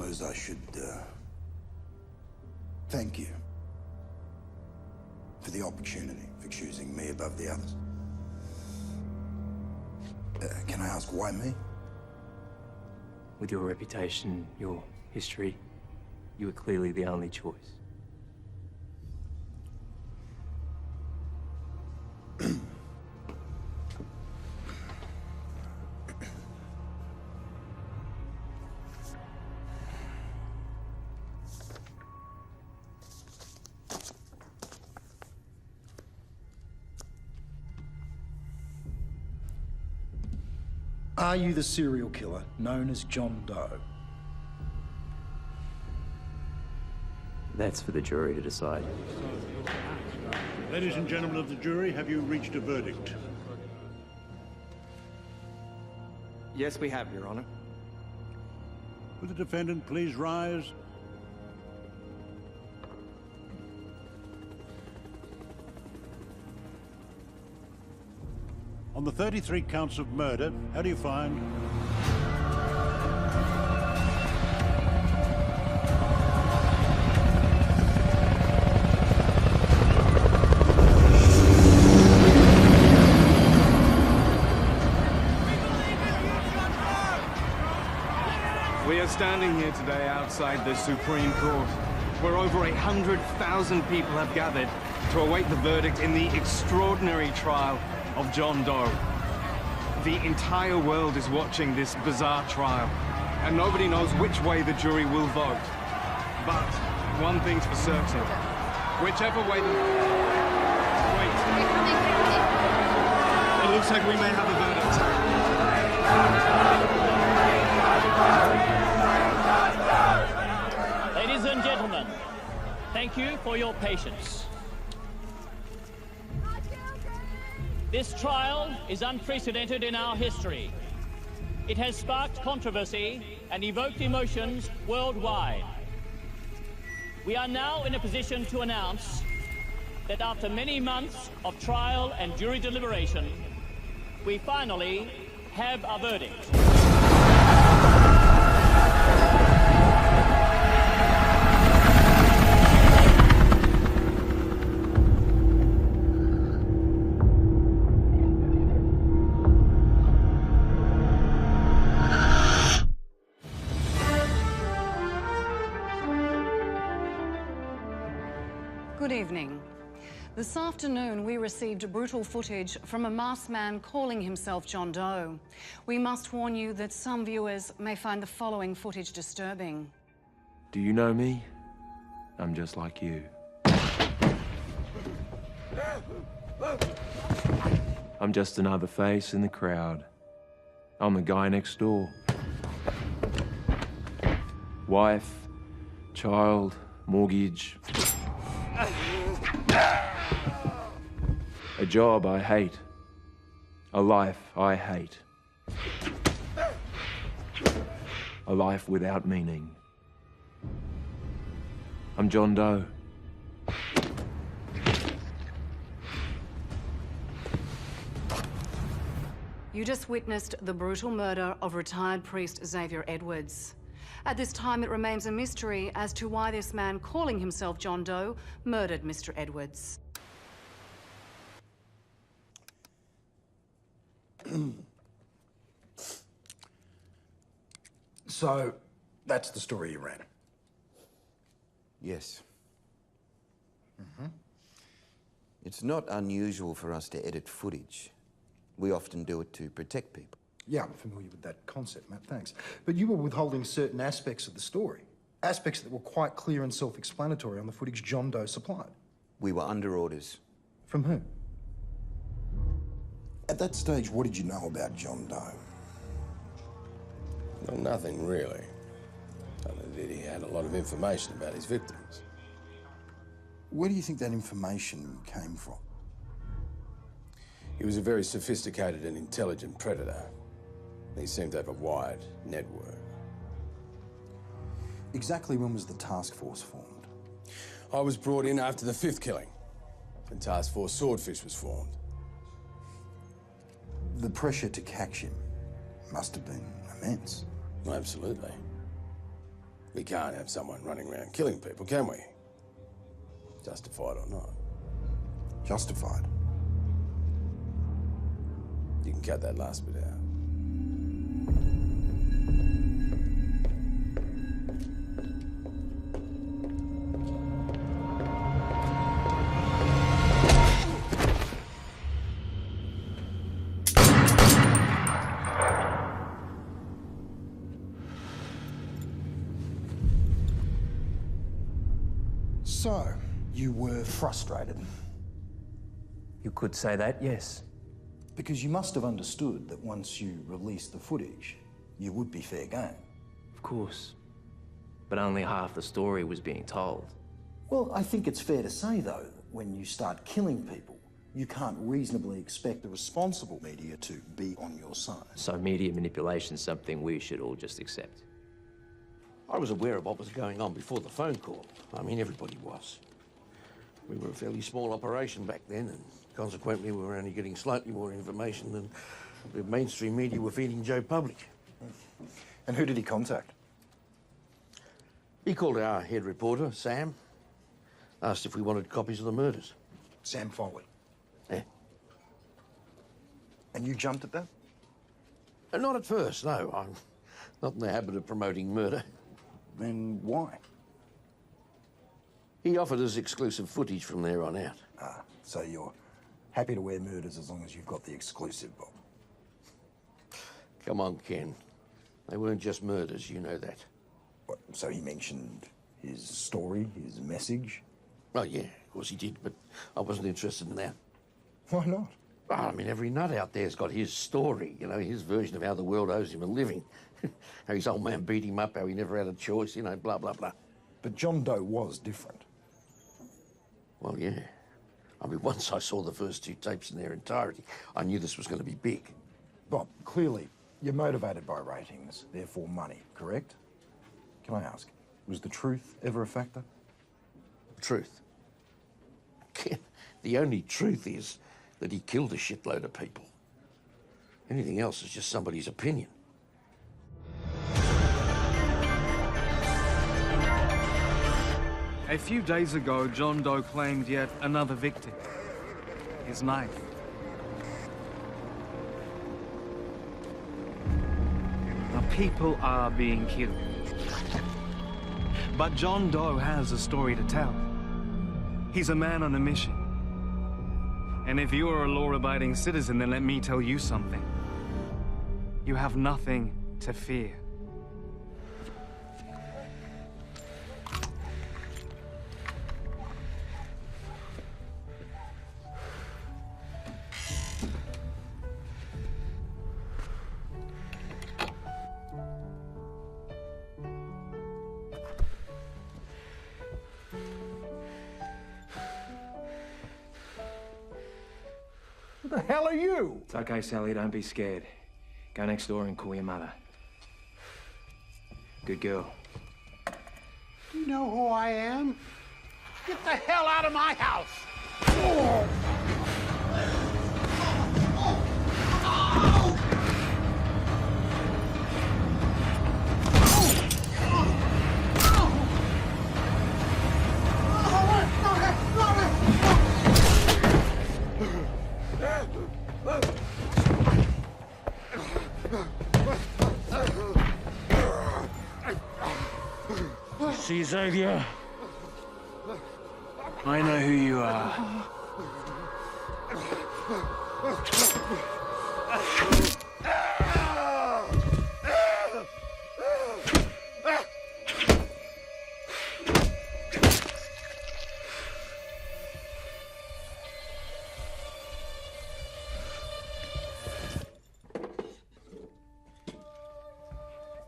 suppose I should, thank you for the opportunity, for choosing me above the others. Can I ask why me? With your reputation, your history, you were clearly the only choice. Are you the serial killer known as John Doe? That's for the jury to decide. Ladies and gentlemen of the jury, have you reached a verdict? Yes, we have, Your Honor. Will the defendant please rise? On the 33 counts of murder, how do you find? We are standing here today outside the Supreme Court, where over 100,000 people have gathered to await the verdict in the extraordinary trial of John Doe. The entire world is watching this bizarre trial, and nobody knows which way the jury will vote. But one thing's for certain. Whichever way the... Wait. It looks like we may have a verdict. Ladies and gentlemen, thank you for your patience. This trial is unprecedented in our history. It has sparked controversy and evoked emotions worldwide. We are now in a position to announce that after many months of trial and jury deliberation, we finally have a verdict. Good evening. This afternoon, we received brutal footage from a masked man calling himself John Doe. We must warn you that some viewers may find the following footage disturbing. Do you know me? I'm just like you. I'm just another face in the crowd. I'm the guy next door. Wife, child, mortgage. A job I hate. A life I hate. A life without meaning. I'm John Doe. You just witnessed the brutal murder of retired priest Xavier Edwards. At this time, it remains a mystery as to why this man calling himself John Doe murdered Mr. Edwards. So, that's the story you ran? Yes. It's not unusual for us to edit footage. We often do it to protect people. Yeah, I'm familiar with that concept, Matt, thanks. But you were withholding certain aspects of the story. Aspects that were quite clear and self-explanatory on the footage John Doe supplied. We were under orders. From whom? At that stage, what did you know about John Doe? Well, nothing really. Other than that he had a lot of information about his victims. Where do you think that information came from? He was a very sophisticated and intelligent predator. He seemed to have a wide network. Exactly when was the task force formed? I was brought in after the 5th killing. And Task Force Swordfish was formed. The pressure to catch him must have been immense. Absolutely. We can't have someone running around killing people, can we? Justified or not. Justified. You can cut that last bit out. So, you were frustrated. You could say that, yes. Because you must have understood that once you released the footage, you would be fair game. Of course. But only half the story was being told. Well, I think it's fair to say, though, that when you start killing people, you can't reasonably expect the responsible media to be on your side. So media manipulation's something we should all just accept. I was aware of what was going on before the phone call. I mean, everybody was. We were a fairly small operation back then, and consequently we were only getting slightly more information than the mainstream media were feeding Joe Public. And who did he contact? He called our head reporter, Sam, asked if we wanted copies of the murders. Sam Foley. Yeah. And you jumped at that? Not at first, no. I'm not in the habit of promoting murder. Then why? He offered us exclusive footage from there on out. Ah, so you're happy to wear murders as long as you've got the exclusive, Bob. Come on, Ken. They weren't just murders, you know that. What, so he mentioned his story, his message? Oh, yeah, of course he did, but I wasn't interested in that. Why not? Well, I mean, every nut out there's got his story, you know, his version of how the world owes him a living. How his old man beat him up, how he never had a choice, you know, blah, blah, blah. But John Doe was different. Well, yeah. I mean, once I saw the first two tapes in their entirety, I knew this was going to be big. Bob, clearly, you're motivated by ratings, therefore money, correct? Can I ask, was the truth ever a factor? Truth? The only truth is that he killed a shitload of people. Anything else is just somebody's opinion. A few days ago, John Doe claimed yet another victim. His knife. Now, people are being killed. But John Doe has a story to tell. He's a man on a mission. And if you are a law-abiding citizen, then let me tell you something. You have nothing to fear. Who the hell are you? It's okay, Sally, don't be scared. Go next door and call your mother. Good girl. Do you know who I am? Get the hell out of my house! See, Xavier? I know who you are.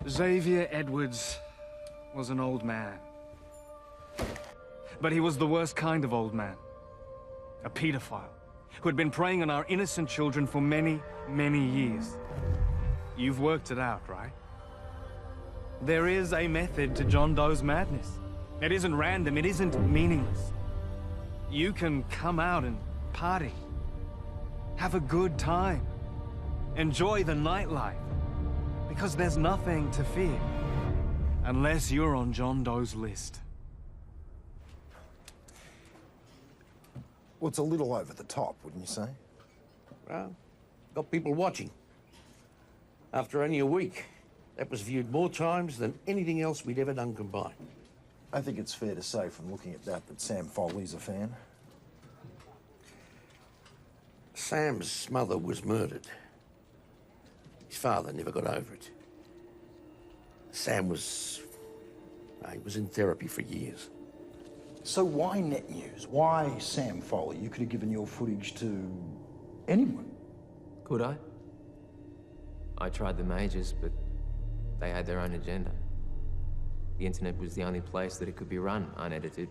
Xavier Edwards was an old man. But he was the worst kind of old man. A pedophile who had been preying on our innocent children for many, many years. You've worked it out, right? There is a method to John Doe's madness. It isn't random, it isn't meaningless. You can come out and party. Have a good time. Enjoy the nightlife. Because there's nothing to fear. Unless you're on John Doe's list. Well, it's a little over the top, wouldn't you say? Well, got people watching. After only a week, that was viewed more times than anything else we'd ever done combined. I think it's fair to say from looking at that Sam Foley's a fan. Sam's mother was murdered. His father never got over it. Sam was... he was in therapy for years. So why Net News? Why Sam Foley? You could have given your footage to anyone. Could I? I tried the majors, but they had their own agenda. The internet was the only place that it could be run unedited,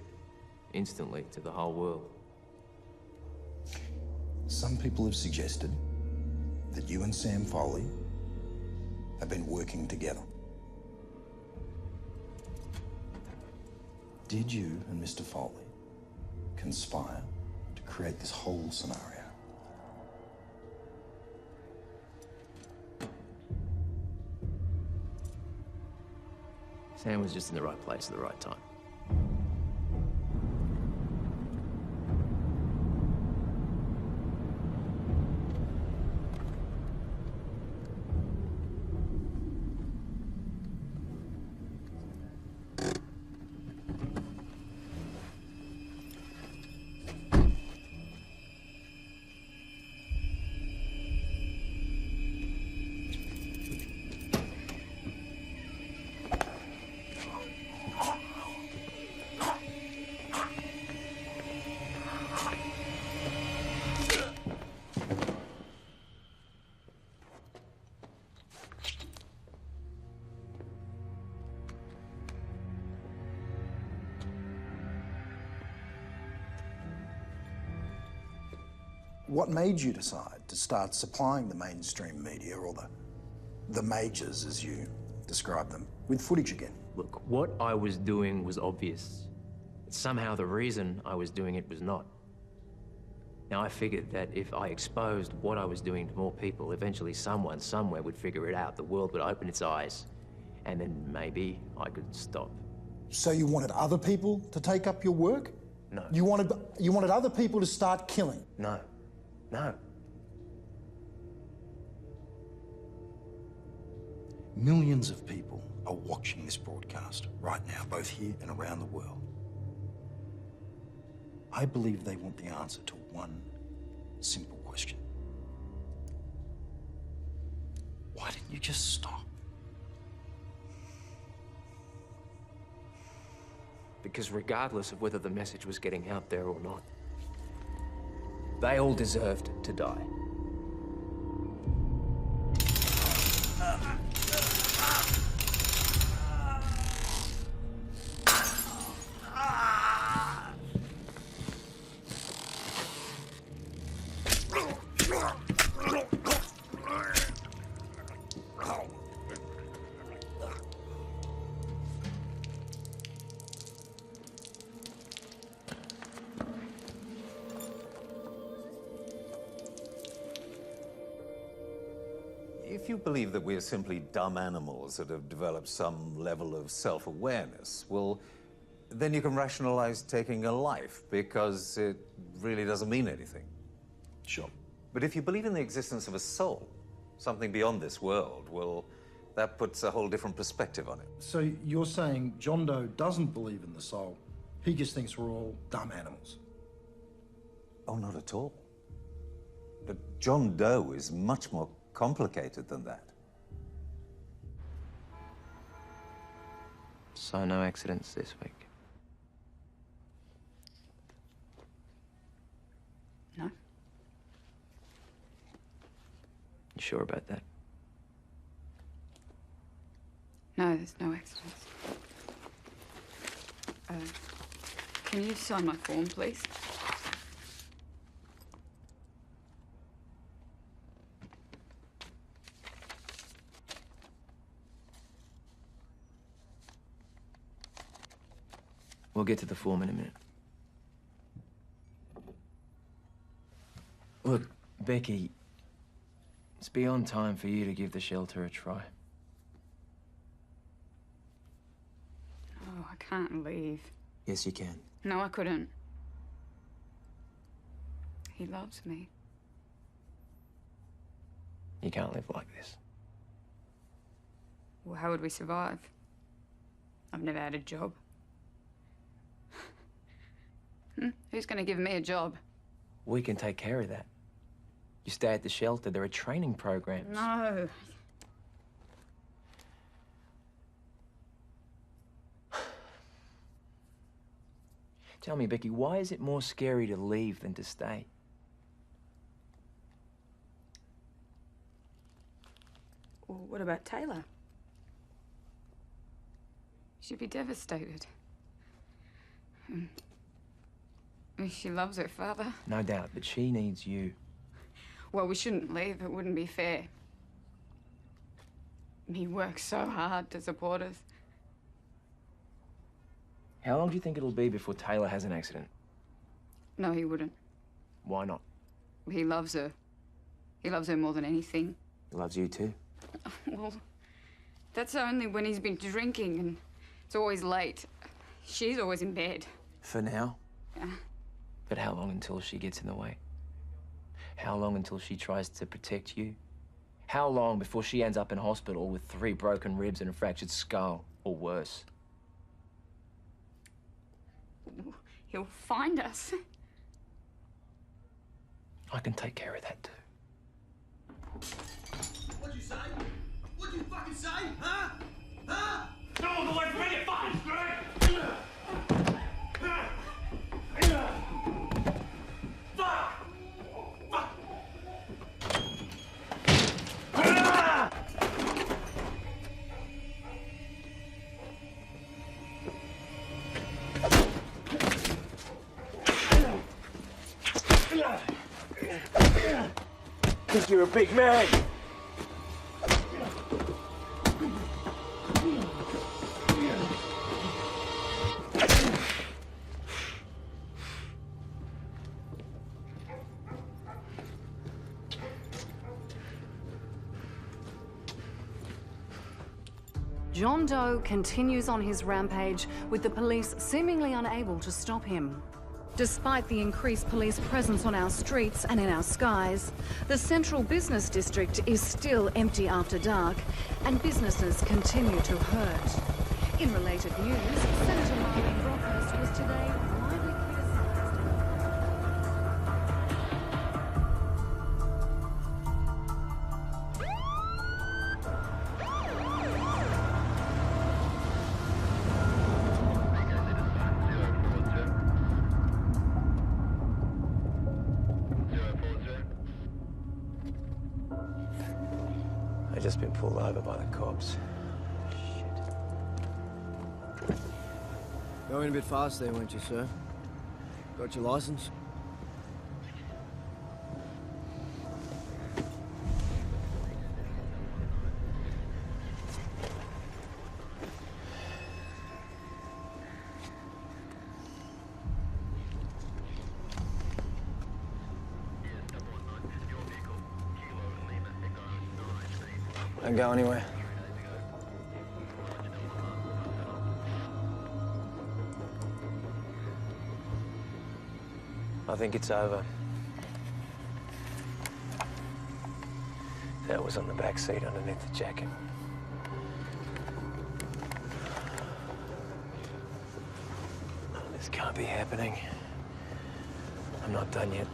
instantly to the whole world. Some people have suggested that you and Sam Foley have been working together. Did you and Mr. Foley conspire to create this whole scenario? Sam was just in the right place at the right time. What made you decide to start supplying the mainstream media, or the majors, as you describe them, with footage again? Look, what I was doing was obvious. But somehow the reason I was doing it was not. Now, I figured that if I exposed what I was doing to more people, eventually someone, somewhere would figure it out. The world would open its eyes. And then maybe I could stop. So you wanted other people to take up your work? No. You wanted other people to start killing? No. No. Millions of people are watching this broadcast right now, both here and around the world. I believe they want the answer to one simple question. Why didn't you just stop? Because regardless of whether the message was getting out there or not, they all deserved to die. If you believe that we're simply dumb animals that have developed some level of self-awareness, well, then you can rationalize taking a life, because it really doesn't mean anything. Sure. But if you believe in the existence of a soul, something beyond this world, well, that puts a whole different perspective on it. So you're saying John Doe doesn't believe in the soul, he just thinks we're all dumb animals? Oh, not at all. But John Doe is much more complicated than that. So no accidents this week? No. You sure about that? No, there's no accidents. Can you sign my form, please? We'll get to the form in a minute. Look, Becky, it's beyond time for you to give the shelter a try. can't leave. Yes, you can. No, I couldn't. He loves me. You can't live like this. Well, how would we survive? I've never had a job. Who's going to give me a job? We can take care of that. You stay at the shelter. There are training programs. No. Tell me, Becky, why is it more scary to leave than to stay? Well, what about Taylor? She'd be devastated. She loves her father. No doubt, but she needs you. Well, we shouldn't leave. It wouldn't be fair. He works so hard to support us. How long do you think it'll be before Taylor has an accident? No, he wouldn't. Why not? He loves her. He loves her more than anything. He loves you too. Well, that's only when he's been drinking and it's always late. She's always in bed. For now? Yeah. But how long until she gets in the way? How long until she tries to protect you? How long before she ends up in hospital with 3 broken ribs and a fractured skull, or worse? He'll find us. I can take care of that too. What'd you say? What'd you fucking say? Huh? Huh? No, the way for me to find straight! Fuck! Fuck! Think you're a big man. John Doe continues on his rampage, with the police seemingly unable to stop him. Despite the increased police presence on our streets and in our skies, the central business district is still empty after dark, and businesses continue to hurt. In related news, Senator Marlene Brockhurst was today widely criticised. I've just been pulled over by the cops. Going a bit fast there, weren't you, sir? Got your license? Don't go anywhere. I think it's over. That was on the back seat underneath the jacket. This can't be happening. I'm not done yet.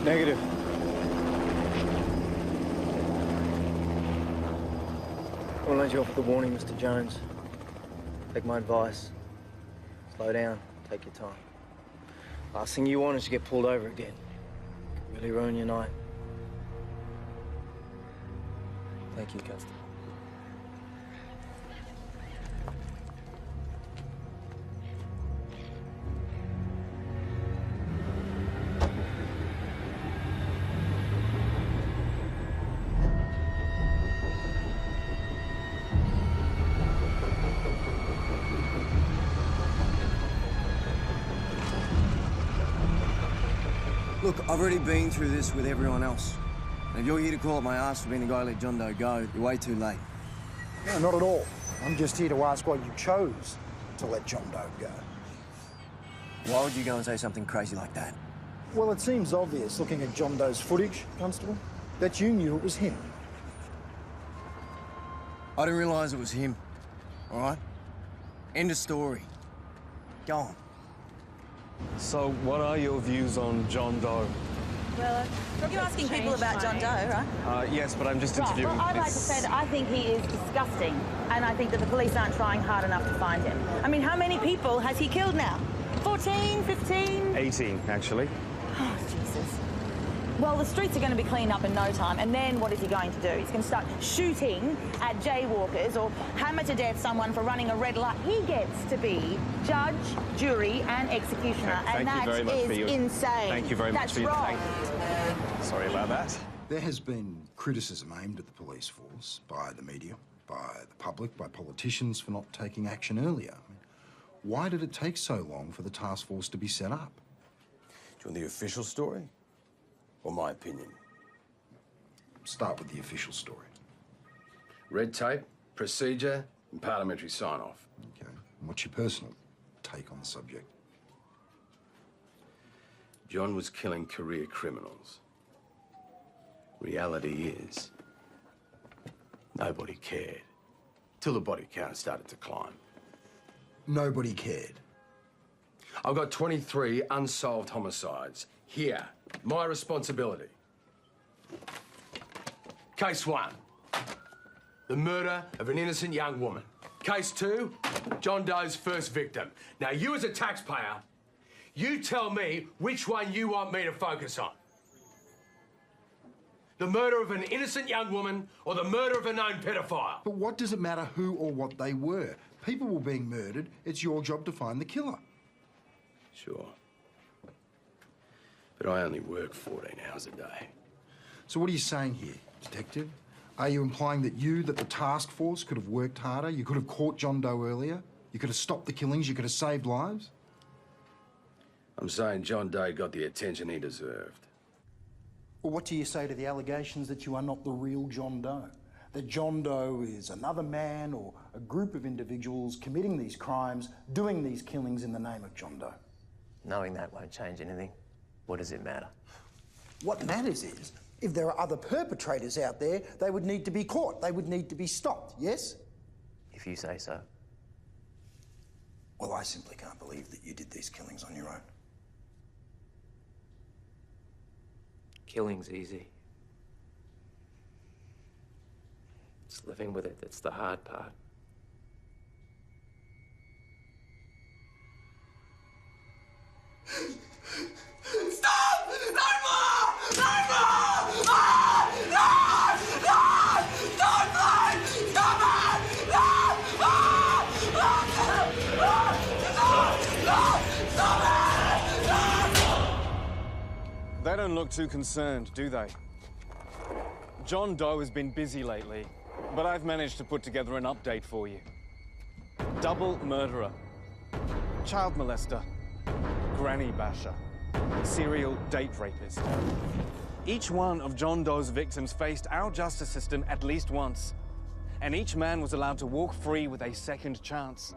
Negative. I won't let you off with the warning, Mr. Jones. Take my advice. Slow down. Take your time. Last thing you want is to get pulled over again. Could really ruin your night. Thank you, Constable. Look, I've already been through this with everyone else. And if you're here to call up my ass for being the guy who let John Doe go, you're way too late. No, not at all. I'm just here to ask why you chose to let John Doe go. Why would you go and say something crazy like that? Well, it seems obvious, looking at John Doe's footage, Constable, that you knew it was him. I didn't realise it was him, all right? End of story. Go on. So, what are your views on John Doe? Well, you're asking people about John Doe, right? Yes, but I'm just interviewing... Well, I'd like to say that I think he is disgusting, and I think that the police aren't trying hard enough to find him. I mean, how many people has he killed now? 14, 15? 18, actually. Oh, Jesus. Well, the streets are going to be cleaned up in no time, and then what is he going to do? He's going to start shooting at jaywalkers or hammer to death someone for running a red light. He gets to be judge, jury, and executioner, and that is insane. Thank you very much That's for your... wrong. Sorry about that. There has been criticism aimed at the police force by the media, by the public, by politicians for not taking action earlier. I mean, why did it take so long for the task force to be set up? Do you want the official story? Or my opinion? Start with the official story. Red tape, procedure, and parliamentary sign-off. Okay. And what's your personal take on the subject? John was killing career criminals. Reality is, nobody cared. Till the body count started to climb. Nobody cared. I've got 23 unsolved homicides. Here, my responsibility. Case 1, the murder of an innocent young woman. Case 2, John Doe's first victim. Now, you as a taxpayer, you tell me which one you want me to focus on. The murder of an innocent young woman or the murder of a known pedophile? But what does it matter who or what they were? People were being murdered. It's your job to find the killer. Sure. But I only work 14 hours a day. So what are you saying here, Detective? Are you implying that the task force, could have worked harder? You could have caught John Doe earlier? You could have stopped the killings? You could have saved lives? I'm saying John Doe got the attention he deserved. Well, what do you say to the allegations that you are not the real John Doe? That John Doe is another man or a group of individuals committing these crimes, doing these killings in the name of John Doe? Knowing that won't change anything. What does it matter? What matters is, if there are other perpetrators out there, they would need to be caught. They would need to be stopped, yes? If you say so. Well, I simply can't believe that you did these killings on your own. Killing's easy. It's living with it that's the hard part. Stop! No more! No more! Ah! No! No! Don't please! Stop it! No! Ah! Ah! No! No! Stop it! They don't look too concerned, do they? John Doe has been busy lately, but I've managed to put together an update for you. Double murderer, child molester, granny basher, serial date rapist. Each one of John Doe's victims faced our justice system at least once, and each man was allowed to walk free with a second chance.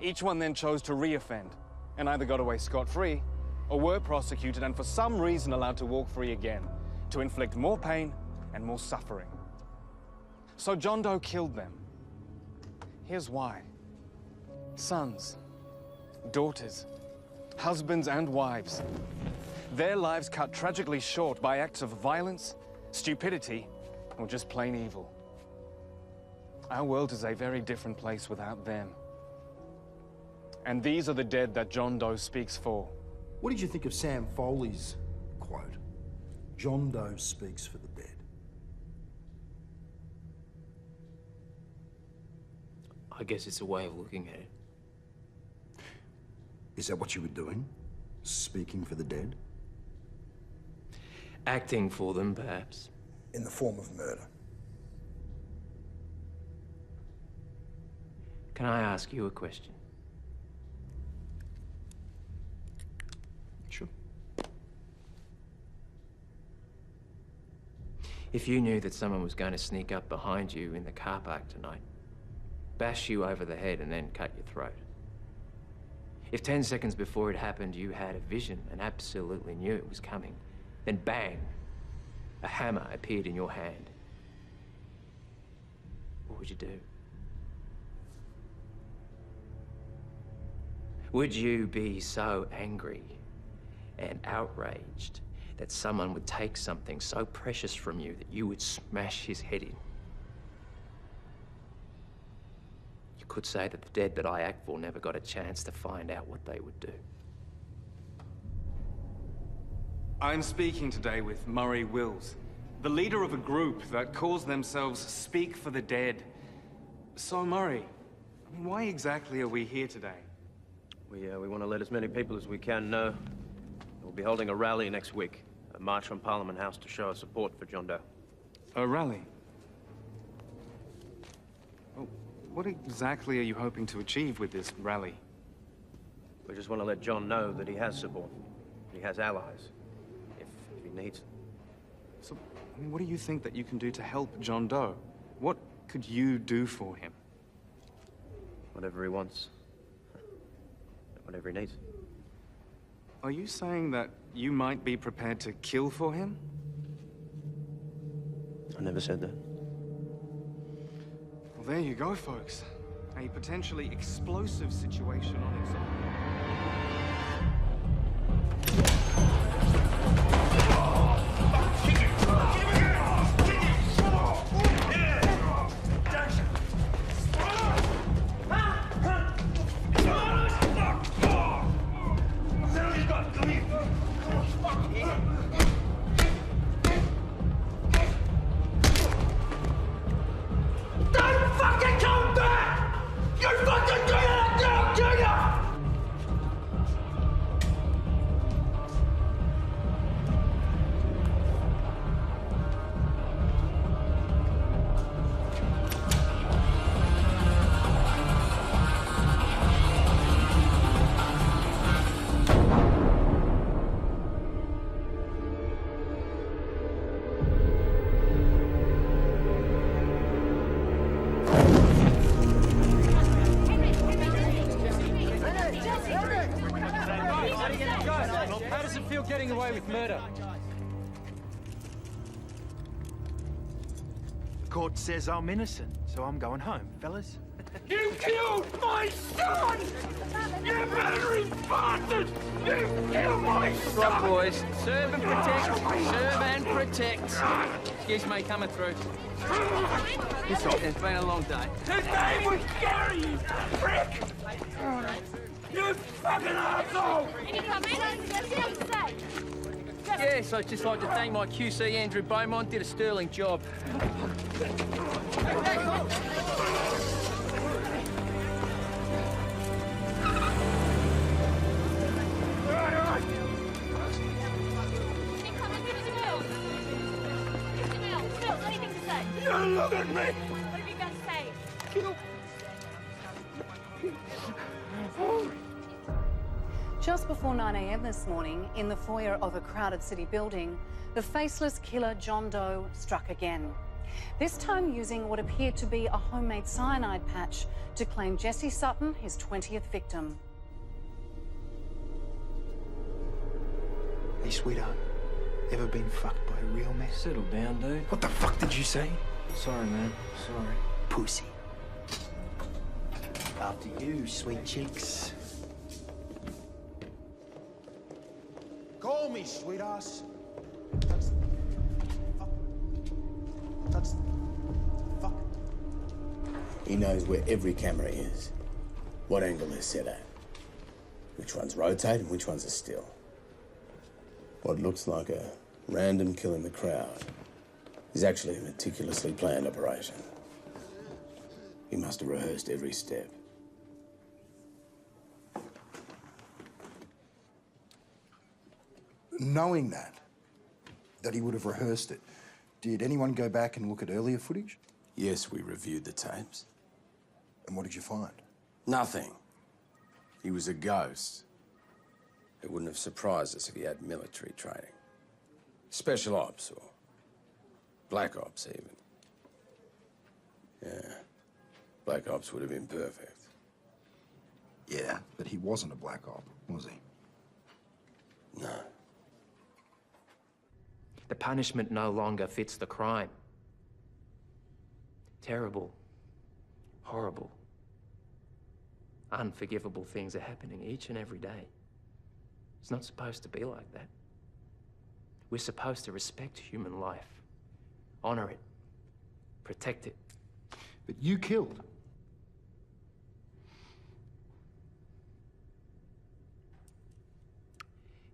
Each one then chose to re-offend, and either got away scot-free, or were prosecuted and for some reason allowed to walk free again, to inflict more pain and more suffering. So John Doe killed them. Here's why. Sons, daughters, husbands and wives. Their lives cut tragically short by acts of violence, stupidity, or just plain evil. Our world is a very different place without them. And these are the dead that John Doe speaks for. What did you think of Sam Foley's quote? John Doe speaks for the dead. I guess it's a way of looking at it. Is that what you were doing? Speaking for the dead? Acting for them, perhaps. In the form of murder. Can I ask you a question? Sure. If you knew that someone was going to sneak up behind you in the car park tonight, bash you over the head and then cut your throat. If 10 seconds before it happened you had a vision and absolutely knew it was coming, then bang, a hammer appeared in your hand, what would you do? Would you be so angry and outraged that someone would take something so precious from you that you would smash his head in? You could say that the dead that I act for never got a chance to find out what they would do. I'm speaking today with Murray Wills, the leader of a group that calls themselves Speak for the Dead. So, Murray, why exactly are we here today? We want to let as many people as we can know. We'll be holding a rally next week, a march from Parliament House to show our support for John Doe. A rally? Oh, what exactly are you hoping to achieve with this rally? We just want to let John know that he has support. He has allies, if he needs them. So, I mean, what do you think that you can do to help John Doe? What could you do for him? Whatever he wants. Whatever he needs. Are you saying that you might be prepared to kill for him? I never said that. Well, there you go, folks. A potentially explosive situation on its own. How does it feel getting away with murder? The court says I'm innocent, so I'm going home, fellas. You killed my son! You murdering bastard! You killed my son! Right, boys. Serve and protect. Serve and protect. Excuse me, coming through. It's been a long day. His name was Gary, you prick! You fucking asshole! Yes, I'd just like to thank my QC, Andrew Beaumont. Did a sterling job. You look at me! What have you got to say? Just before 9 a.m. this morning, in the foyer of a crowded city building, the faceless killer John Doe struck again. This time using what appeared to be a homemade cyanide patch to claim Jesse Sutton, his 20th victim. Hey, sweetheart. Ever been fucked by a real man? Settle down, dude. What the fuck did you say? Sorry, man. Sorry. Pussy. After you, sweet cheeks. Call me, sweetheart. That's fuck. That's fuck. He knows where every camera is, what angle they're set at, which ones rotate and which ones are still. What looks like a random kill in the crowd is actually a meticulously planned operation. He must have rehearsed every step. Knowing that he would have rehearsed it, did anyone go back and look at earlier footage? Yes, we reviewed the tapes. And what did you find? Nothing. He was a ghost. It wouldn't have surprised us if he had military training. Special ops or Black Ops, even. Yeah. Black Ops would have been perfect. Yeah, but he wasn't a black op, was he? No. The punishment no longer fits the crime. Terrible, horrible, unforgivable things are happening each and every day. It's not supposed to be like that. We're supposed to respect human life, honor it, protect it. But you killed.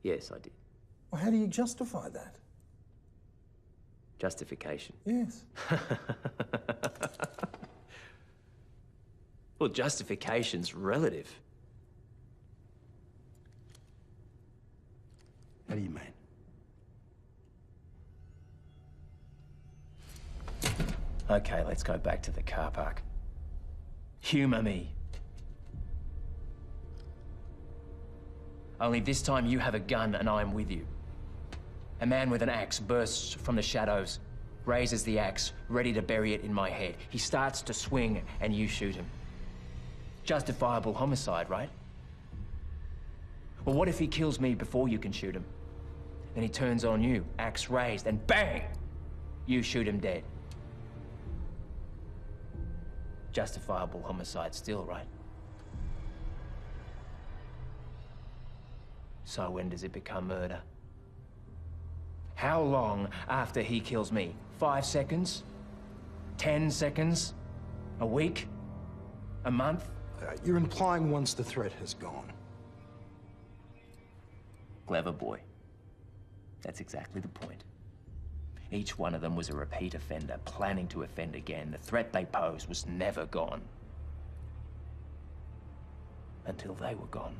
Yes, I did. Well, how do you justify that? Justification. Yes. Well, justification's relative. How do you mean? Okay, let's go back to the car park. Humour me. Only this time you have a gun and I'm with you. A man with an axe bursts from the shadows, raises the axe, ready to bury it in my head. He starts to swing and you shoot him. Justifiable homicide, right? Well, what if he kills me before you can shoot him? Then he turns on you, axe raised, and bang! You shoot him dead. Justifiable homicide still, right? So when does it become murder? How long after he kills me? 5 seconds? 10 seconds? A week? A month? You're implying once the threat has gone. Clever boy. That's exactly the point. Each one of them was a repeat offender, planning to offend again. The threat they posed was never gone. Until they were gone.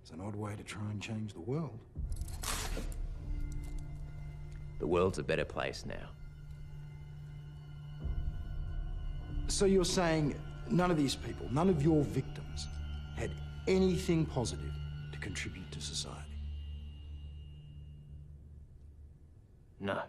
It's an odd way to try and change the world. The world's a better place now. So you're saying none of these people, none of your victims, had anything positive to contribute to society? No.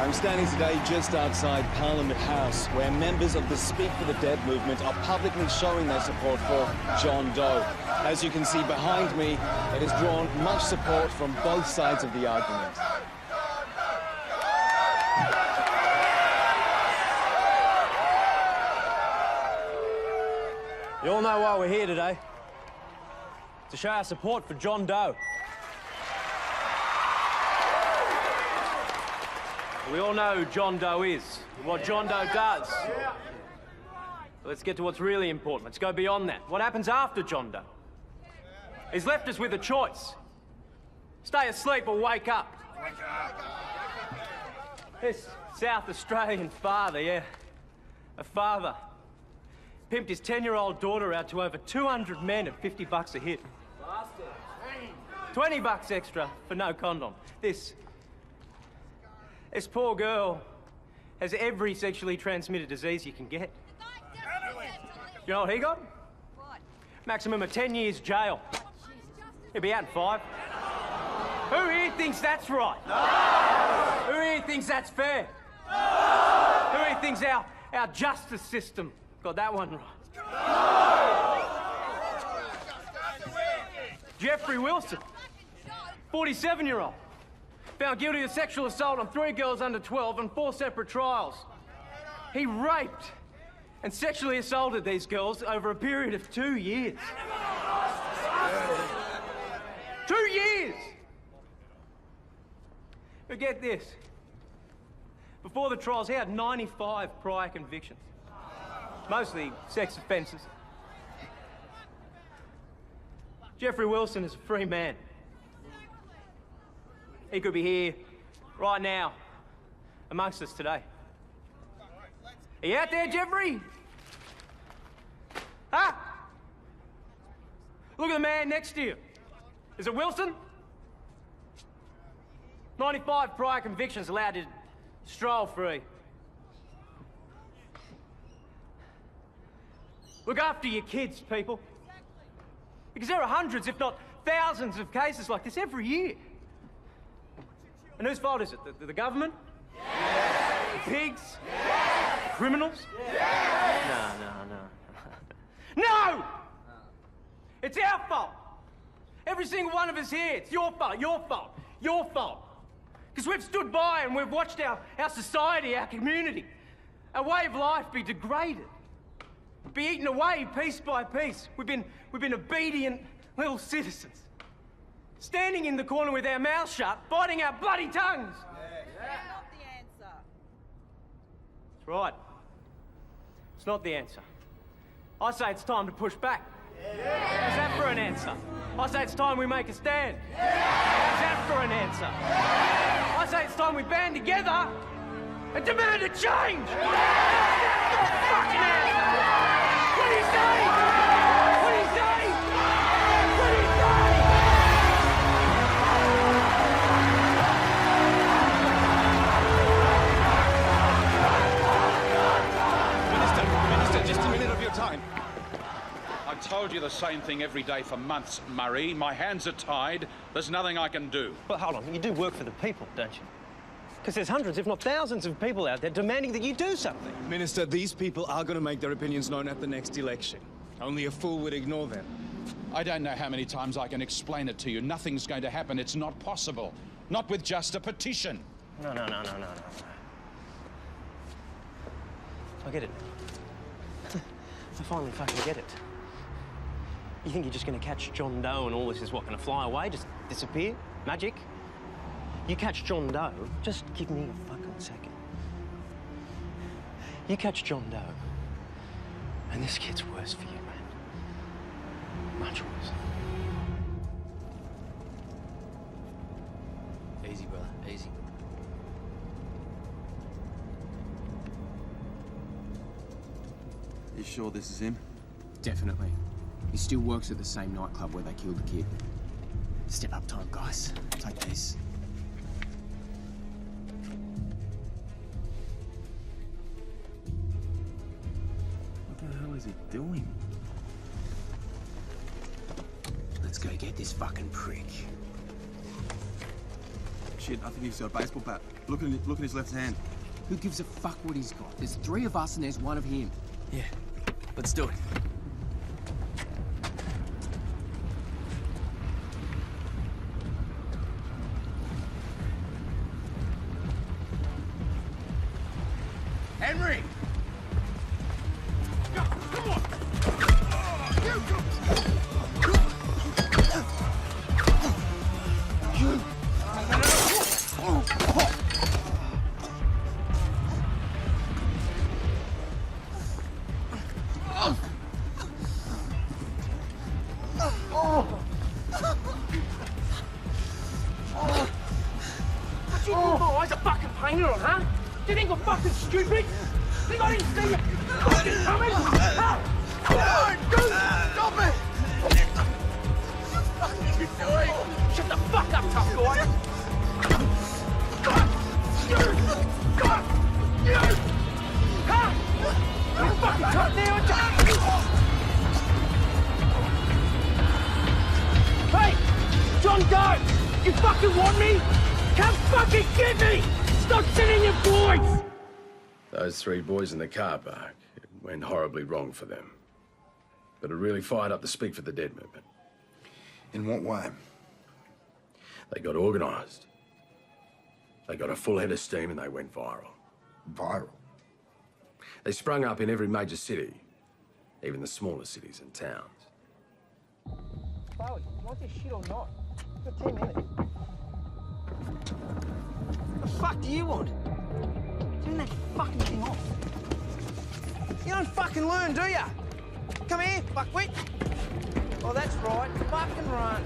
I'm standing today just outside Parliament House, where members of the Speak for the Dead movement are publicly showing their support for John Doe. As you can see behind me, it has drawn much support from both sides of the argument. You all know why we're here today. To show our support for John Doe. We all know who John Doe is, and what John Doe does. Let's get to what's really important. Let's go beyond that. What happens after John Doe? He's left us with a choice. Stay asleep or wake up. This South Australian father, yeah. A father. Pimped his 10-year-old daughter out to over 200 men at $50 a hit. 20 bucks extra for no condom. This poor girl has every sexually transmitted disease you can get. You know what he got? Maximum of 10 years jail. He'll be out in 5. Who here thinks that's right? No! Who here thinks that's fair? No! Who here thinks our justice system got that one right? Jeffrey Wilson, 47-year-old, found guilty of sexual assault on 3 girls under 12 on 4 separate trials. He raped and sexually assaulted these girls over a period of 2 years. 2 years! But get this. Before the trials, he had 95 prior convictions. Mostly sex offences. Jeffrey Wilson is a free man. He could be here, right now, amongst us today. Are you out there, Jeffrey? Huh? Look at the man next to you. Is it Wilson? 95 prior convictions allowed to stroll free. Look after your kids, people. Because there are hundreds, if not thousands, of cases like this every year. And whose fault is it? The government? Yeah. The pigs? Yeah. The criminals? Yeah. No. No! It's our fault. Every single one of us here. It's your fault, your fault, your fault. Because we've stood by and we've watched our society, our community, our way of life be degraded, be eaten away piece by piece. We've been obedient little citizens, standing in the corner with our mouths shut, biting our bloody tongues. That's not the answer. That's right. It's not the answer. I say it's time to push back. How's that for an answer? I say it's time we make a stand. How's that for an answer? I say it's time we band together and demand a change. That's not a fucking answer. What do you say? What do you say? What do you say? Minister, just a minute of your time. I told you the same thing every day for months, Murray. My hands are tied. There's nothing I can do. But hold on, you do work for the people, don't you? Because there's hundreds, if not thousands, of people out there demanding that you do something. Minister, these people are going to make their opinions known at the next election. Only a fool would ignore them. I don't know how many times I can explain it to you. Nothing's going to happen. It's not possible. Not with just a petition. No. I get it. I finally fucking get it. You think you're just going to catch John Doe and all this is what, going to fly away, just disappear? Magic? You catch John Doe, just give me a fucking second. You catch John Doe, and this gets worse for you, man. Much worse. Easy, brother, easy. You sure this is him? Definitely. He still works at the same nightclub where they killed the kid. Step up time, guys. Take this. What the hell is he doing? Let's go get this fucking prick. Shit, I think he's got a baseball bat. Look at his left hand. Who gives a fuck what he's got? There's 3 of us and there's 1 of him. Yeah, let's do it. Henry! Come on! What you think my eyes are fucking painted on, huh? Do you think I'm fucking stupid? Think I didn't see you fucking coming? Huh? Dude, stop it! What are you doing? Shut the fuck up, tough guy! You! Huh? You're fucking tough now, aren't you? Hey! John Doe! You fucking want me? Come fucking get me! Stop sending your boys! Those 3 boys in the car park, it went horribly wrong for them. But it really fired up the Speak for the Dead movement. In what way? They got organised. They got a full head of steam and they went viral. Viral? They sprung up in every major city, even the smaller cities and towns. Chloe, you want this shit or not? You've got 10 minutes. What the fuck do you want? Turn that fucking thing off. You don't fucking learn, do ya? Come here, fuckwit. Oh, that's right. Fucking run.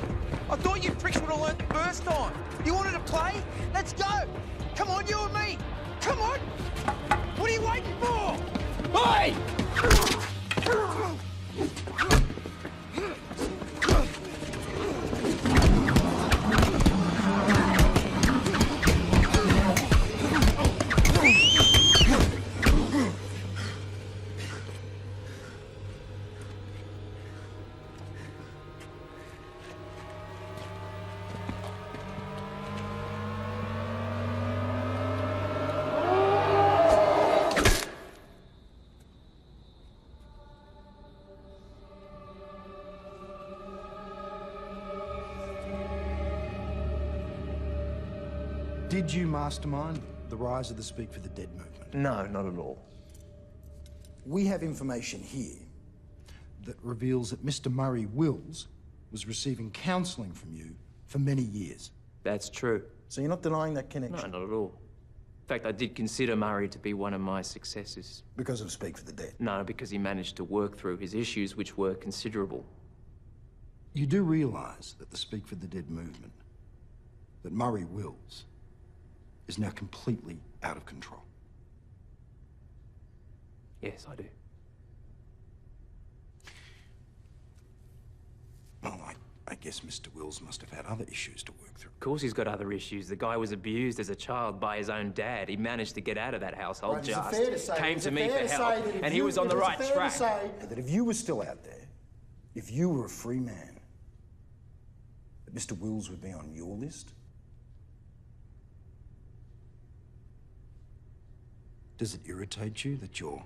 I thought you pricks would have learned the first time. You wanted to play? Let's go. Come on, you and me. Come on. What are you waiting for? Hey! Did you mastermind the rise of the Speak for the Dead movement? No, not at all. We have information here that reveals that Mr. Murray Wills was receiving counselling from you for many years. That's true. So you're not denying that connection? No, not at all. In fact, I did consider Murray to be one of my successors. Because of Speak for the Dead? No, because he managed to work through his issues, which were considerable. You do realise that the Speak for the Dead movement, that Murray Wills, is now completely out of control? Yes, I do. Well, I guess Mr. Wills must have had other issues to work through. Of course he's got other issues. The guy was abused as a child by his own dad. He managed to get out of that household came to me for help, and he was on the right track. Is it fair to say that if you were still out there, if you were a free man, that Mr. Wills would be on your list? Does it irritate you that your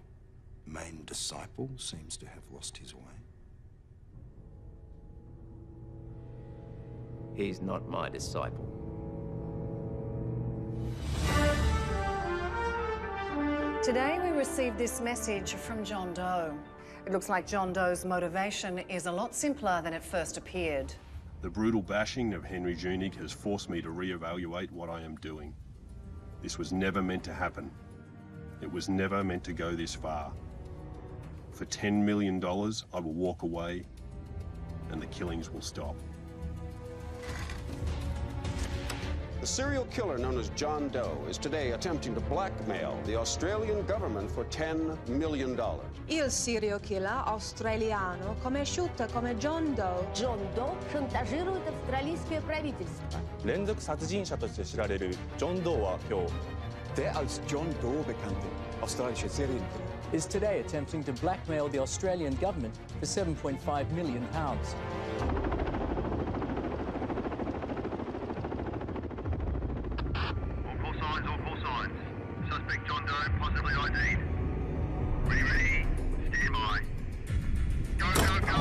main disciple seems to have lost his way? He's not my disciple. Today we received this message from John Doe. It looks like John Doe's motivation is a lot simpler than it first appeared. The brutal bashing of Henry Junig has forced me to reevaluate what I am doing. This was never meant to happen. It was never meant to go this far. For $10 million, I will walk away and the killings will stop. The serial killer known as John Doe is today attempting to blackmail the Australian government for $10 million. Il serial killer australiano conosciuto come John Doe. John Doe шантажирует австралийское правительство. 連続殺人者として知られるジョン・ドーは今日 Der als John Doe bekannte australische Serienkiller is today attempting to blackmail the Australian government for £7.5 million. All call signs. Suspect John Doe, possibly ID'd. Ready, stand by. Go, go, go!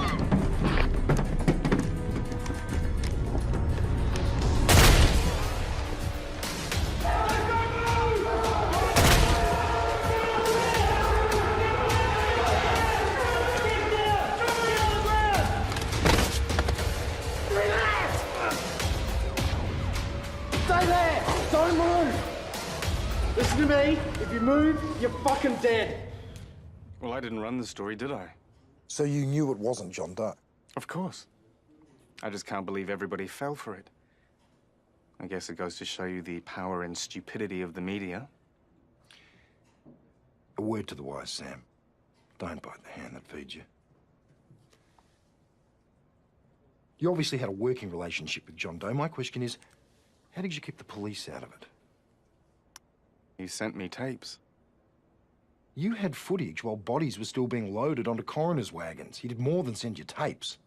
Stay there! Don't move! Listen to me. If you move, you're fucking dead. Well, I didn't run the story, did I? So you knew it wasn't John Doe? Of course. I just can't believe everybody fell for it. I guess it goes to show you the power and stupidity of the media. A word to the wise, Sam. Don't bite the hand that feeds you. You obviously had a working relationship with John Doe. My question is, how did you keep the police out of it? He sent me tapes. You had footage while bodies were still being loaded onto coroner's wagons. He did more than send you tapes.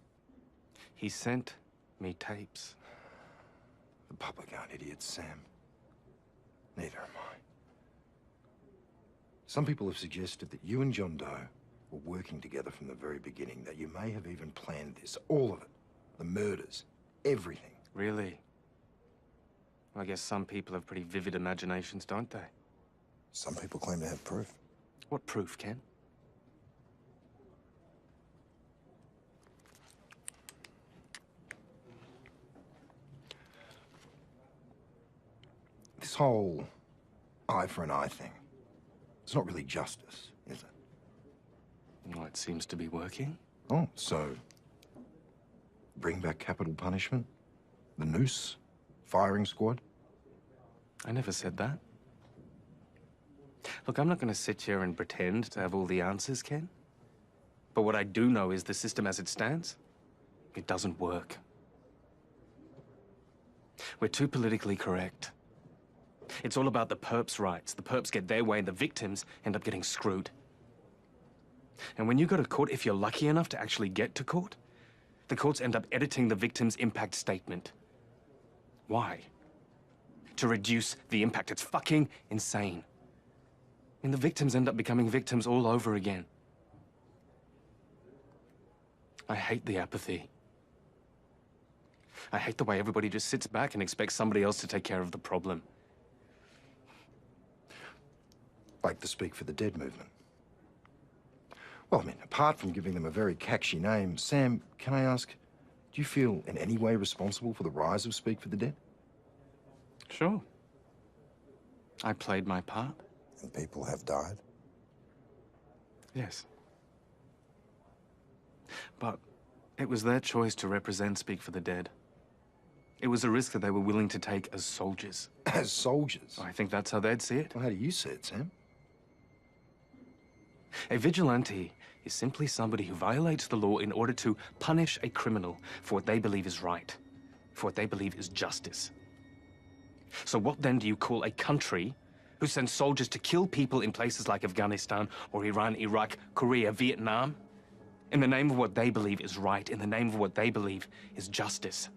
He sent me tapes. The public aren't idiots, Sam. Neither am I. Some people have suggested that you and John Doe were working together from the very beginning, that you may have even planned this, all of it. The murders, everything. Really? I guess some people have pretty vivid imaginations, don't they? Some people claim to have proof. What proof, Ken? This whole eye for an eye thing, it's not really justice, is it? Well, it seems to be working. Oh, so bring back capital punishment? The noose? Firing squad? I never said that. Look, I'm not going to sit here and pretend to have all the answers, Ken. But what I do know is the system as it stands, it doesn't work. We're too politically correct. It's all about the perps' rights. The perps get their way and the victims end up getting screwed. And when you go to court, if you're lucky enough to actually get to court, the courts end up editing the victim's impact statement. Why? To reduce the impact. It's fucking insane. And the victims end up becoming victims all over again. I hate the apathy. I hate the way everybody just sits back and expects somebody else to take care of the problem. like the Speak for the Dead movement? Well, I mean, apart from giving them a very catchy name, Sam, can I ask, do you feel in any way responsible for the rise of Speak for the Dead? Sure. I played my part. And people have died? Yes. But it was their choice to represent Speak for the Dead. It was a risk that they were willing to take as soldiers. As soldiers? I think that's how they'd see it. Well, how do you see it, Sam? A vigilante is simply somebody who violates the law in order to punish a criminal for what they believe is right, for what they believe is justice. So what then do you call a country who sends soldiers to kill people in places like Afghanistan or Iran, Iraq, Korea, Vietnam, in the name of what they believe is right, in the name of what they believe is justice?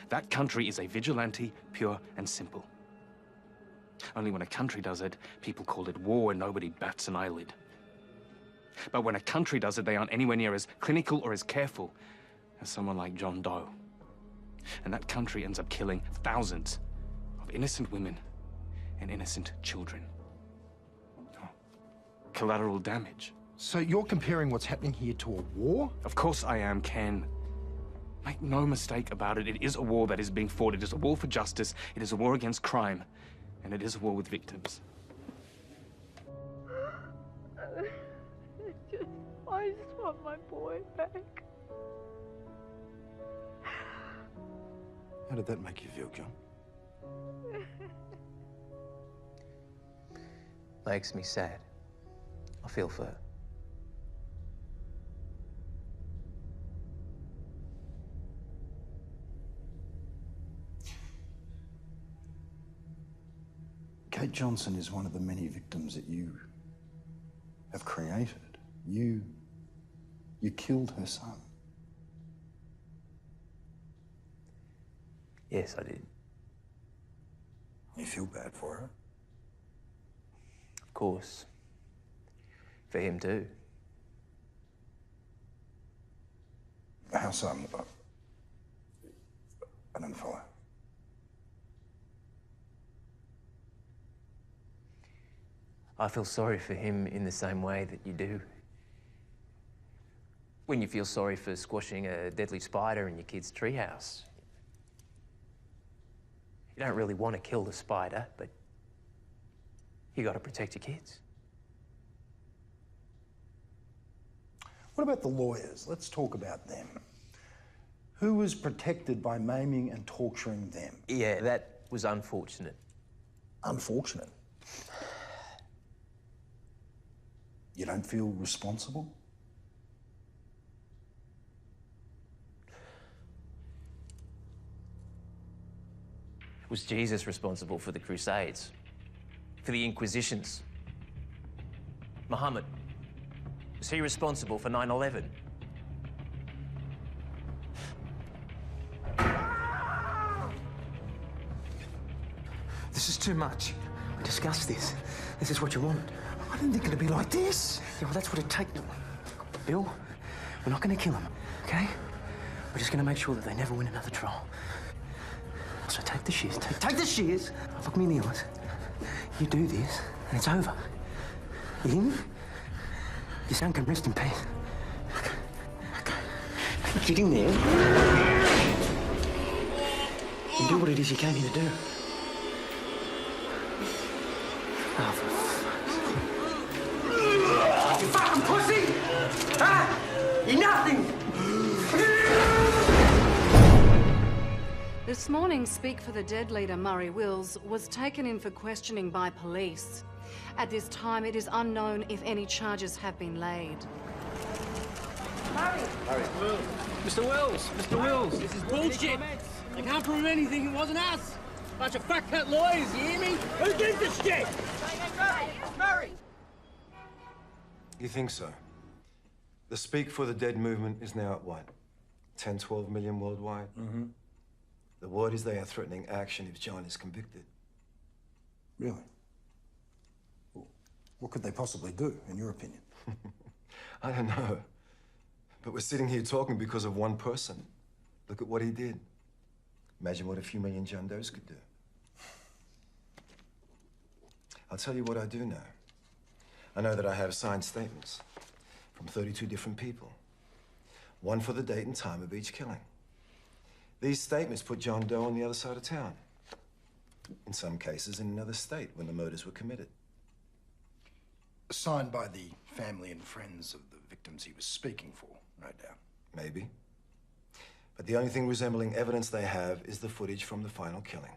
That country is a vigilante, pure and simple. Only when a country does it, people call it war and nobody bats an eyelid. But when a country does it, they aren't anywhere near as clinical or as careful as someone like John Doe. And that country ends up killing thousands of innocent women and innocent children. Oh, collateral damage. So you're comparing what's happening here to a war? Of course I am, Ken. Make no mistake about it. It is a war that is being fought. It is a war for justice. It is a war against crime. And it is a war with victims. I just want my boy back. How did that make you feel, John? Makes me sad. I feel for her. Kate Johnson is one of the many victims that you have created. You killed her son. Yes, I did. You feel bad for her? Of course. For him too. How so? I don't follow. I feel sorry for him in the same way that you do. When you feel sorry for squashing a deadly spider in your kid's treehouse. You don't really want to kill the spider, but you got to protect your kids. What about the lawyers? Let's talk about them. Who was protected by maiming and torturing them? Yeah, that was unfortunate. Unfortunate? You don't feel responsible? Was Jesus responsible for the Crusades? For the Inquisitions? Muhammad, was he responsible for 9/11? This is too much. We discussed this. This is what you want. I didn't think it'd be like this. Yeah, well, that's what it takes. Bill, we're not going to kill him, okay? We're just going to make sure that they never win another trial. So take the shears. Take the shears. Look me in the eyes. You do this, and it's over. You hear me? Your son can rest in peace. Okay. Get in there. And do what it is you came here to do. Oh, for you fucking pussy! Huh? You're nothing! This morning, Speak for the Dead leader Murray Wills was taken in for questioning by police. At this time, it is unknown if any charges have been laid. Murray! Mr. Wills! Mr. Wills! This is bullshit! They can't prove anything. It wasn't us! Bunch of fat-cut lawyers, you hear me? Who did this shit? Murray! You think so? The Speak for the Dead movement is now at what? 10, 12 million worldwide? Mm-hmm. The word is they are threatening action if John is convicted. Really? Well, what could they possibly do, in your opinion? I don't know. But we're sitting here talking because of one person. Look at what he did. Imagine what a few million John Does could do. I'll tell you what I do know. I know that I have signed statements from 32 different people, one for the date and time of each killing. These statements put John Doe on the other side of town. In some cases, in another state when the murders were committed. Signed by the family and friends of the victims he was speaking for, no doubt. Maybe. But the only thing resembling evidence they have is the footage from the final killing.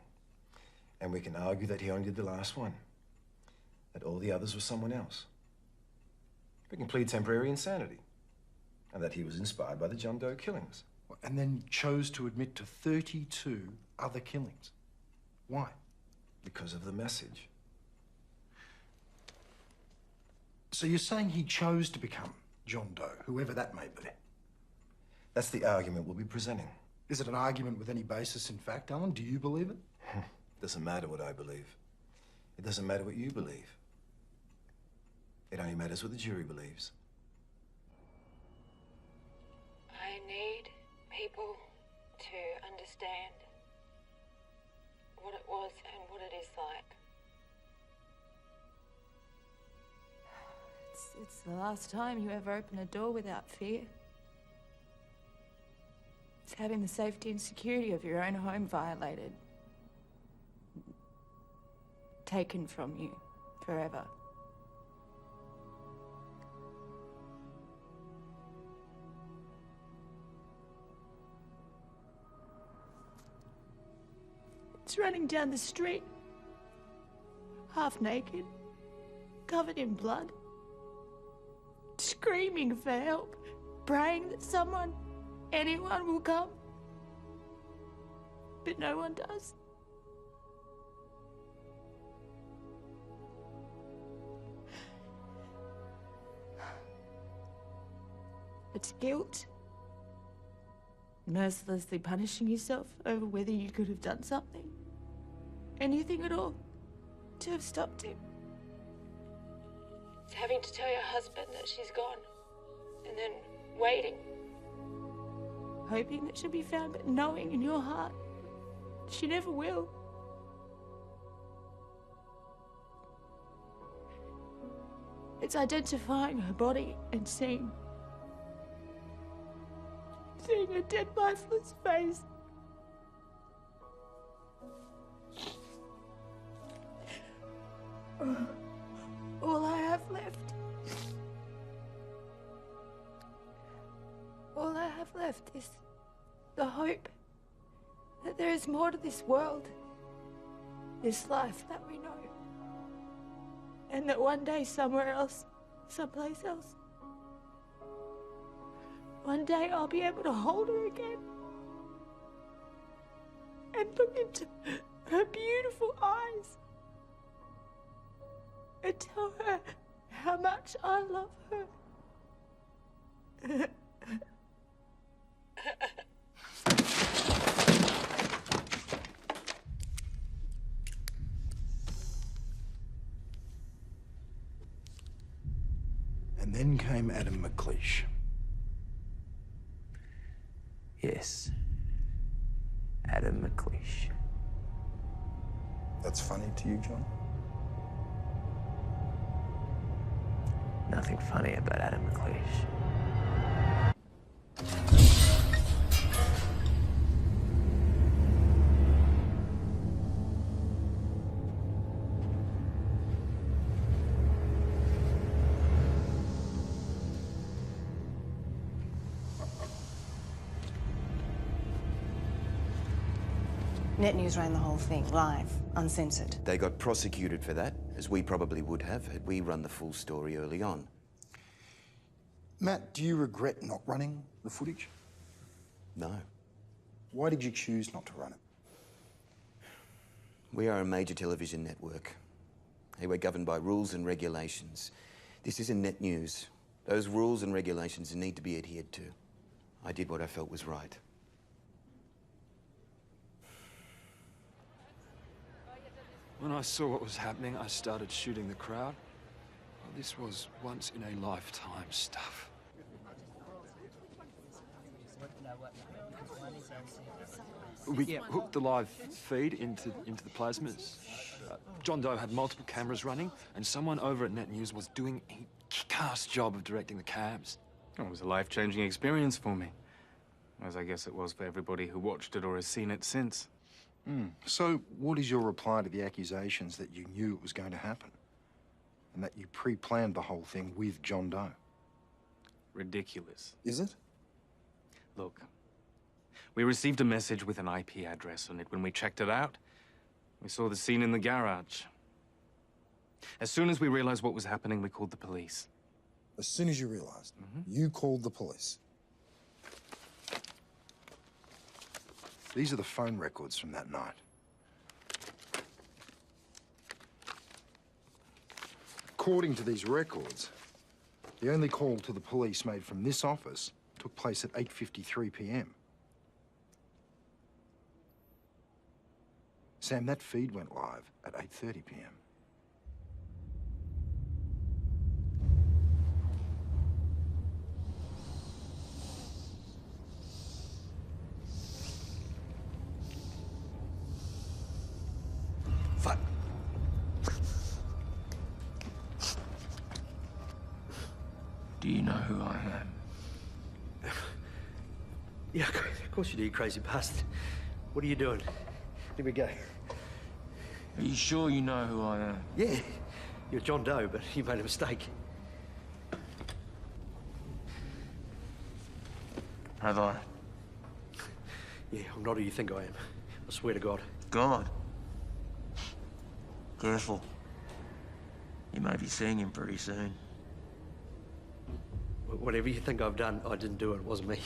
And we can argue that he only did the last one. That all the others were someone else. We can plead temporary insanity. And that he was inspired by the John Doe killings. And then chose to admit to 32 other killings. Why? Because of the message. So you're saying he chose to become John Doe, whoever that may be? That's the argument we'll be presenting. Is it an argument with any basis in fact, Alan? Do you believe it? Doesn't matter what I believe. It doesn't matter what you believe. It only matters what the jury believes. I need people to understand what it was and what it is like. It's the last time you ever open a door without fear. It's having the safety and security of your own home violated. Taken from you forever. It's running down the street, half naked, covered in blood, screaming for help, praying that someone, anyone will come. But no one does. It's guilt. Mercilessly punishing yourself over whether you could have done something. Anything at all to have stopped him. It's having to tell your husband that she's gone. And then waiting. Hoping that she'll be found, but knowing in your heart she never will. It's identifying her body and seeing her dead, lifeless face. All I have left. All I have left is the hope that there is more to this world, this life that we know, and that one day somewhere else, someplace else, one day I'll be able to hold her again and look into her beautiful eyes and tell her how much I love her. And then came Adam McLeish. Yes. Adam McLeish. That's funny to you, John? Nothing funny about Adam McLeish. Net News ran the whole thing, live, uncensored. They got prosecuted for that, as we probably would have had we run the full story early on. Matt, do you regret not running the footage? No. Why did you choose not to run it? We are a major television network. Hey, we're governed by rules and regulations. This isn't Net News. Those rules and regulations need to be adhered to. I did what I felt was right. When I saw what was happening, I started shooting the crowd. Well, this was once-in-a-lifetime stuff. We hooked the live feed into the plasmas. John Doe had multiple cameras running, and someone over at Net News was doing a kick-ass job of directing the cabs. It was a life-changing experience for me, as I guess it was for everybody who watched it or has seen it since. So, what is your reply to the accusations that you knew it was going to happen? And that you pre-planned the whole thing with John Doe? Ridiculous. Is it? Look, we received a message with an IP address on it. When we checked it out, we saw the scene in the garage. As soon as we realized what was happening, we called the police. As soon as you realized, you called the police. These are the phone records from that night. According to these records, the only call to the police made from this office took place at 8:53 p.m. Sam, that feed went live at 8:30 p.m. Fuck. Do you know who I am? Yeah, of course you do, you crazy bastard. What are you doing? Here we go. Are you sure you know who I am? Yeah, you're John Doe, but you made a mistake. Have I? Yeah, I'm not who you think I am. I swear to God. God. Careful. You may be seeing him pretty soon. Whatever you think I've done, I didn't do it. It wasn't me.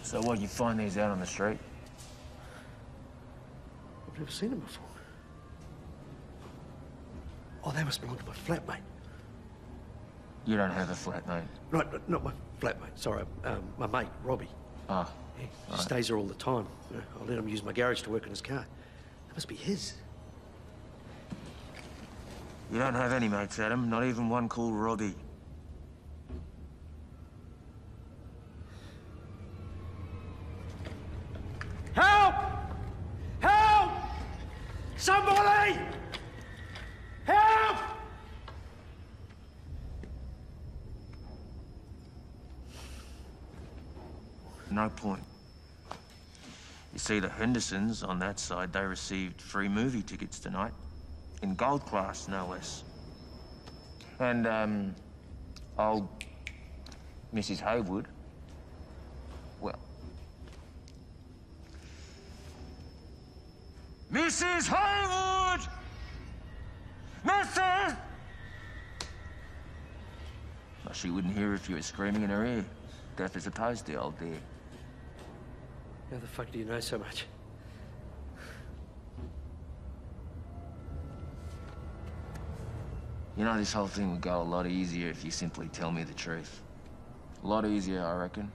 So what, you find these out on the street? I've never seen them before. Oh, they must belong to my flatmate. You don't have a flatmate? Right, not my flatmate, sorry. My mate, Robbie. Ah. Yeah, he stays there all the time. I let him use my garage to work on his car. That must be his. You don't have any mates, Adam? Not even one called Robbie? Help! Help! Somebody! Help! No point. You see, the Hendersons on that side, they received free movie tickets tonight. In gold class, no less. And, old Mrs. Haywood, well... Mrs. Haywood! Mrs.! Well, she wouldn't hear if you were screaming in her ear. Deaf as a post, the old dear. How the fuck do you know so much? You know, this whole thing would go a lot easier if you simply tell me the truth. A lot easier, I reckon.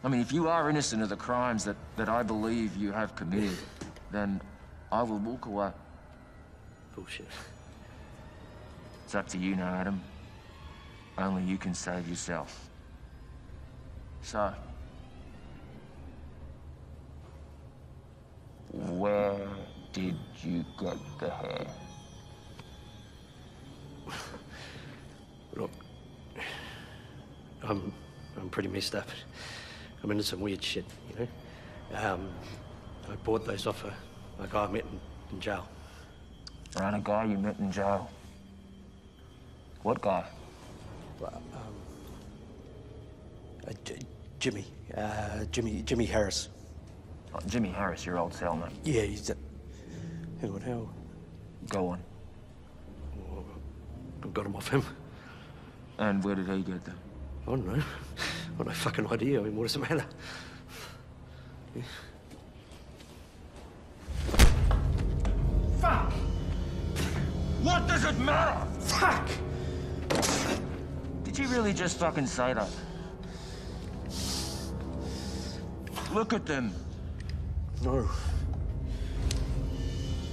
I mean, if you are innocent of the crimes that I believe you have committed, then I will walk away. Bullshit. It's up to you now, Adam. Only you can save yourself. So, where did you get the hair? Look, I'm pretty messed up. I'm into some weird shit, you know? I bought those off a guy I met in jail. Around a guy you met in jail? What guy? Jimmy Harris. Oh, Jimmy Harris, your old cellmate. Yeah, he's a... How? Go on. I got him off him. And where did he get them? I don't know. I've got no fucking idea. I mean, what does it matter? Yeah. Fuck! What does it matter? Fuck! Did you really just fucking say that? Look at them. No.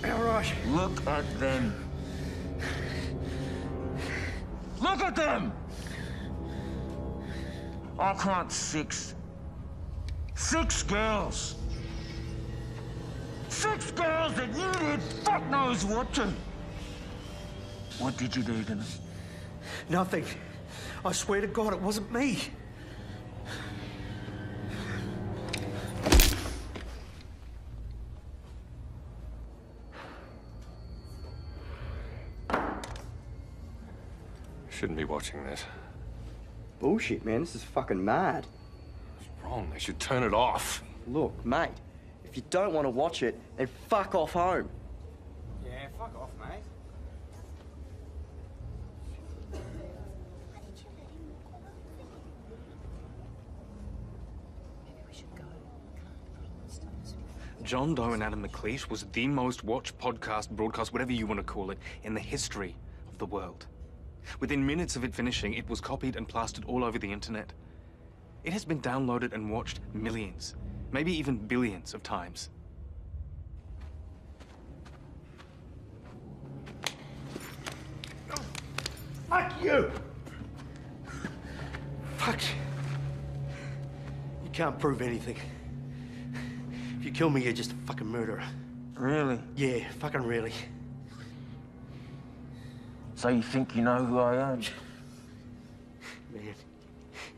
All right. Look at them. Look at them! I can't 6. 6 girls. 6 girls that you did fuck knows what to. What did you do to them? Nothing. I swear to God, it wasn't me. Shouldn't be watching this. Bullshit, man. This is fucking mad. What's wrong? They should turn it off. Look, mate, if you don't want to watch it, then fuck off home. Yeah, fuck off, mate. John Doe and Adam McLeish was the most watched podcast, broadcast, whatever you want to call it, in the history of the world. Within minutes of it finishing, it was copied and plastered all over the internet. It has been downloaded and watched millions, maybe even billions of times. Fuck you! Fuck. You can't prove anything. If you kill me, you're just a fucking murderer. Really? Yeah, fucking really. So you think you know who I am? Man,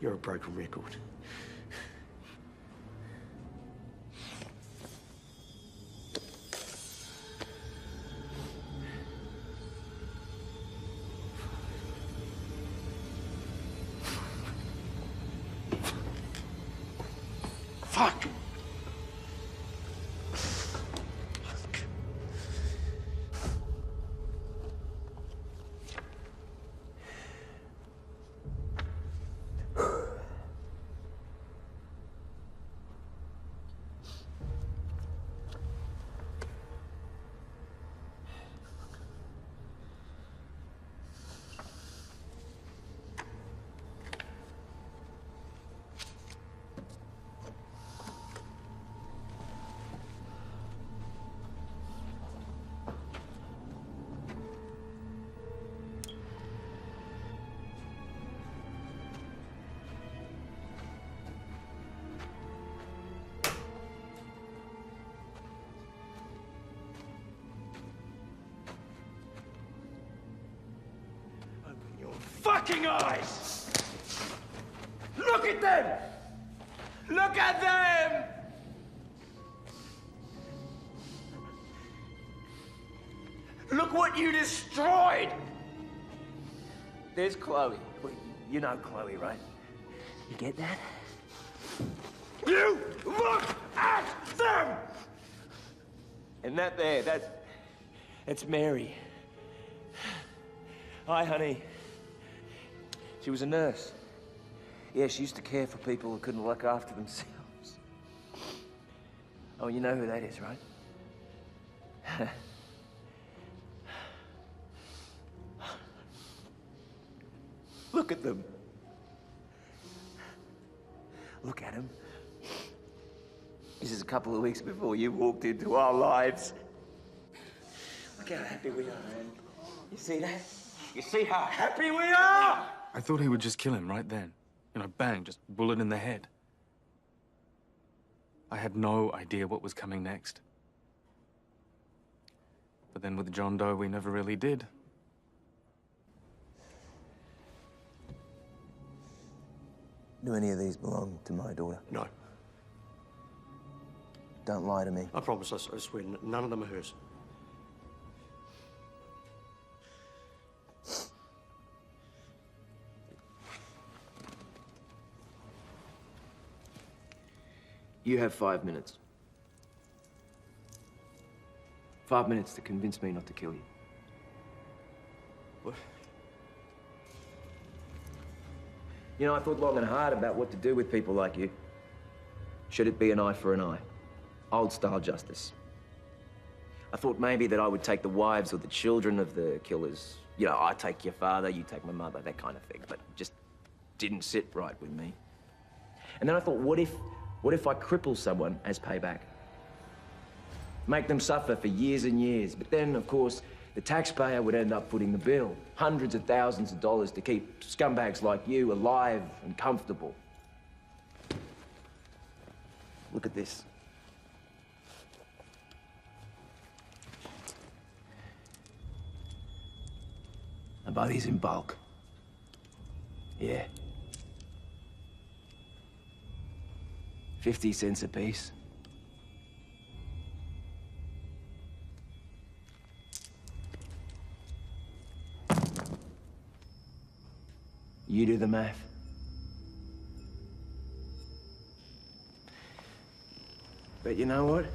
you're a broken record. Fuck! Fucking eyes! Look at them! Look at them! Look what you destroyed! There's Chloe. Well, you know Chloe, right? You get that? You look at them! And that there, that's Mary. Hi, honey. She was a nurse. Yeah, she used to care for people who couldn't look after themselves. Oh, you know who that is, right? Look at them. Look at them. This is a couple of weeks before you walked into our lives. Look how happy we are, man. You see that? You see how happy we are? I thought he would just kill him right then. You know, bang, just bullet in the head. I had no idea what was coming next. But then with John Doe, we never really did. Do any of these belong to my daughter? No. Don't lie to me. I promise, I swear, none of them are hers. You have 5 minutes. 5 minutes to convince me not to kill you. What? You know, I thought long and hard about what to do with people like you. Should it be an eye for an eye? Old-style justice. I thought maybe that I would take the wives or the children of the killers. You know, I take your father, you take my mother, that kind of thing. But it just didn't sit right with me. And then I thought, what if I cripple someone as payback? Make them suffer for years and years. But then, of course, the taxpayer would end up footing the bill. Hundreds of thousands of dollars to keep scumbags like you alive and comfortable. Look at this. I buy these in bulk. Yeah. 50 cents a piece. You do the math. But you know what?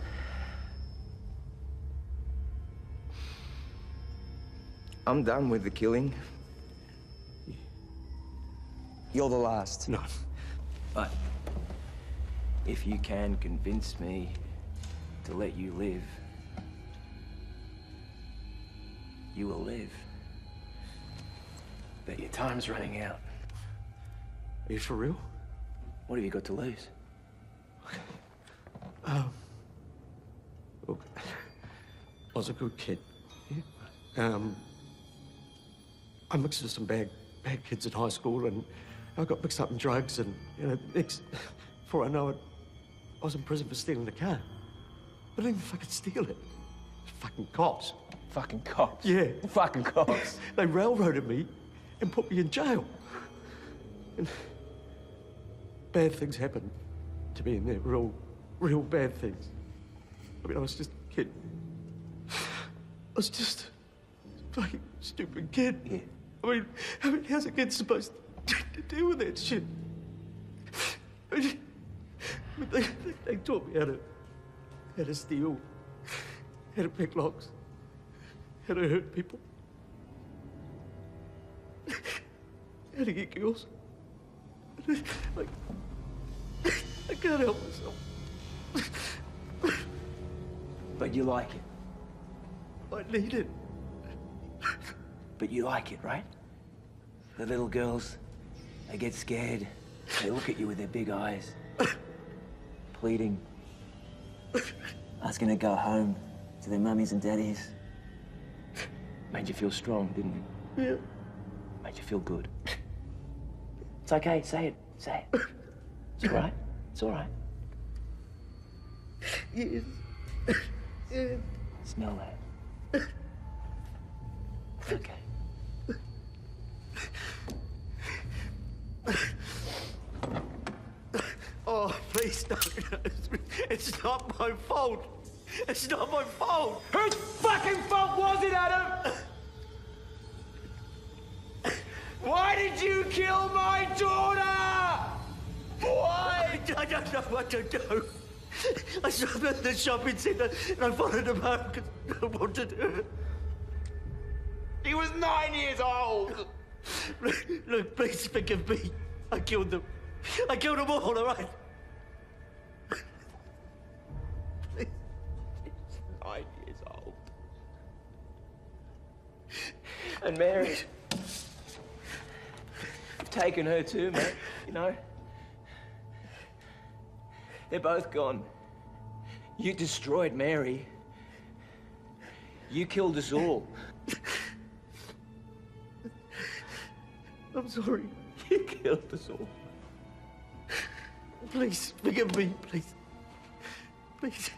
I'm done with the killing. You're the last. No. But if you can convince me to let you live, you will live. But your time's running out. Are you for real? What have you got to lose? Look, I was a good kid. I mixed with some bad kids in high school, and I got mixed up in drugs, and, you know, before I know it, I was in prison for stealing the car. I didn't even fucking steal it. Fucking cops. Fucking cops? Yeah. Fucking cops. They railroaded me and put me in jail. And bad things happened to me in there, real bad things. I mean, I was just a kid. I was just a fucking stupid kid. Yeah. I mean, how's a kid supposed to deal with that shit? I mean, they taught me how to steal, how to pick locks, how to hurt people, how to get girls. Like, I can't help myself. But you like it. I need it. But you like it, right? The little girls, they get scared. They look at you with their big eyes, pleading, asking to go home to their mummies and daddies. Made you feel strong, didn't it? Yeah. Made you feel good. It's okay, say it, say it. It's all right, it's all right. Yes. Yeah. Smell that. Okay. Oh, please don't. It's not my fault. It's not my fault. Whose fucking fault was it, Adam? Why did you kill my daughter? Why? I don't know what to do. I saw them at the shopping centre and I followed them home because I wanted her. He was 9 years old. Look, please forgive me. I killed them. I killed them all right? 9 years old. And Mary, you've taken her too, mate, you know? They're both gone. You destroyed Mary. You killed us all. I'm sorry. You killed us all. Please, forgive me, please. Please.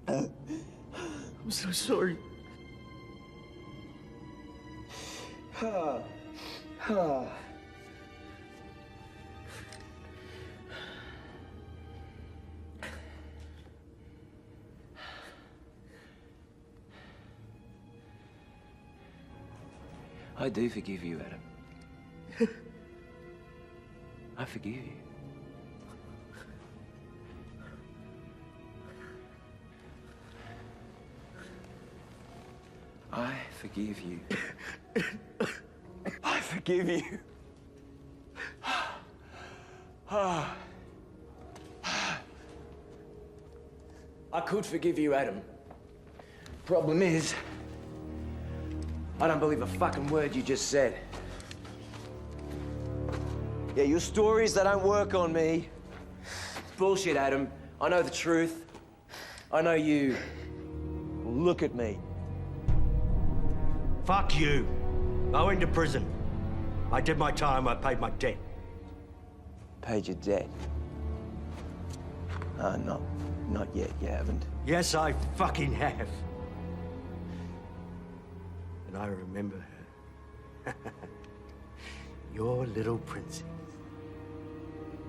I'm so sorry. I do forgive you, Adam. I forgive you. I forgive you. I forgive you. I could forgive you, Adam. Problem is, I don't believe a fucking word you just said. Yeah, your stories, they don't work on me. Bullshit, Adam. I know the truth. I know you. Look at me. Fuck you. Going to prison. I did my time, I paid my debt. Paid your debt? Not yet, you haven't. Yes, I fucking have. And I remember her. Your little princess.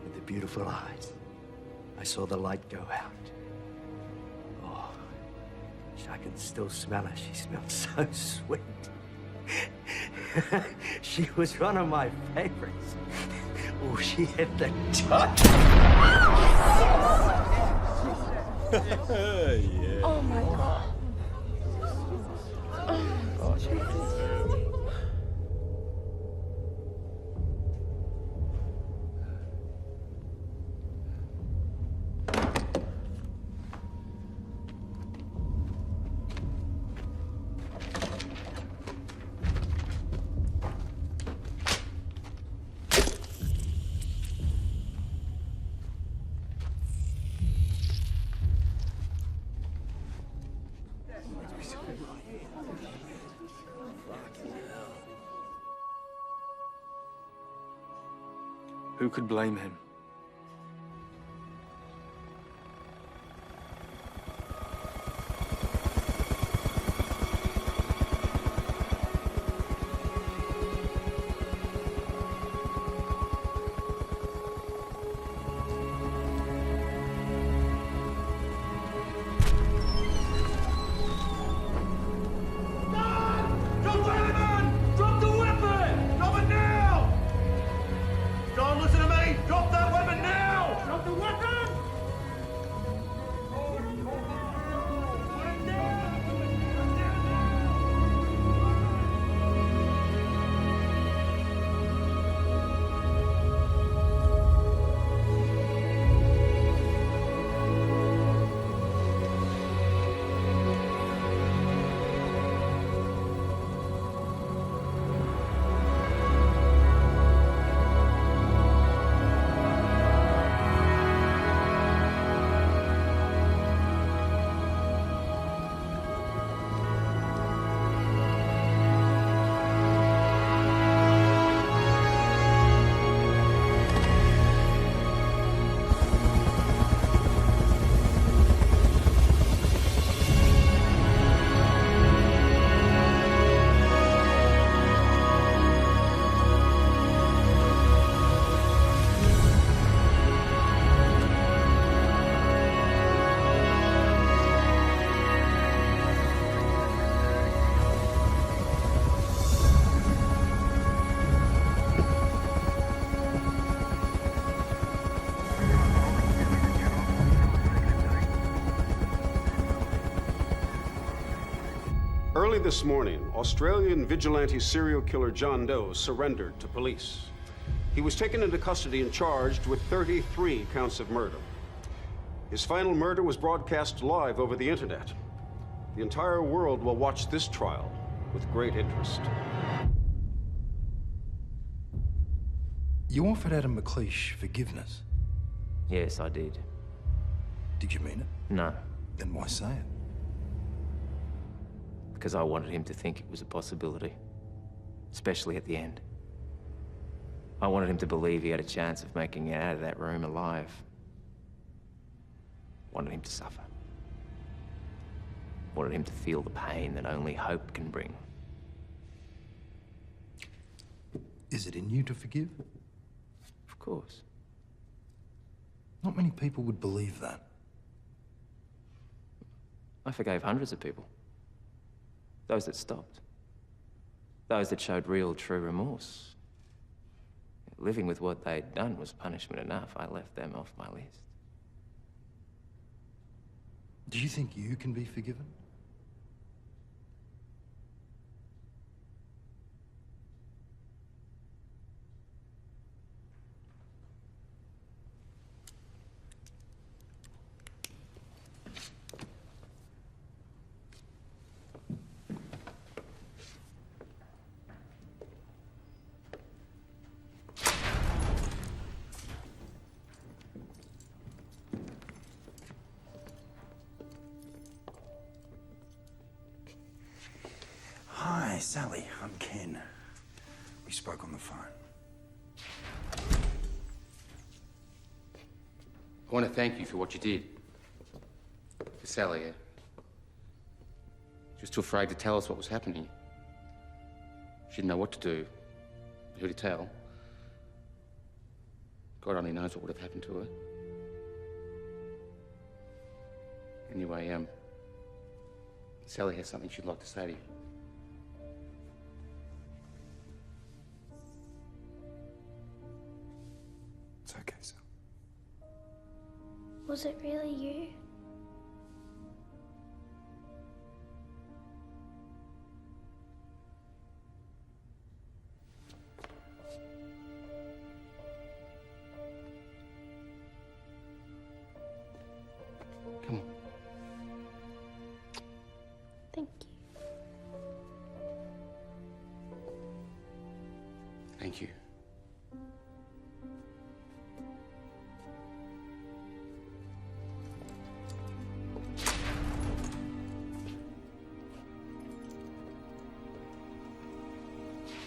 With the beautiful eyes. I saw the light go out. Oh, I can still smell her. She smelled so sweet. She was one of my favorites. Oh, she had the touch. Yeah. Oh my God. Oh, Jesus. Who could blame him? Early this morning, Australian vigilante serial killer John Doe surrendered to police. He was taken into custody and charged with 33 counts of murder. His final murder was broadcast live over the internet. The entire world will watch this trial with great interest. You offered Adam McLeish forgiveness. Yes, I did. Did you mean it? No. Then why say it? Because I wanted him to think it was a possibility. Especially at the end. I wanted him to believe he had a chance of making it out of that room alive. Wanted him to suffer. Wanted him to feel the pain that only hope can bring. Is it in you to forgive? Of course. Not many people would believe that. I forgave hundreds of people. Those that stopped. Those that showed real, true remorse. Living with what they'd done was punishment enough. I left them off my list. Do you think you can be forgiven? Hi, Sally. I'm Ken. We spoke on the phone. I want to thank you for what you did. For Sally, She was too afraid to tell us what was happening. She didn't know what to do, who to tell. God only knows what would have happened to her. Anyway, Sally has something she'd like to say to you. It's okay, Sal. Was it really you? Come on. Thank you. Thank you.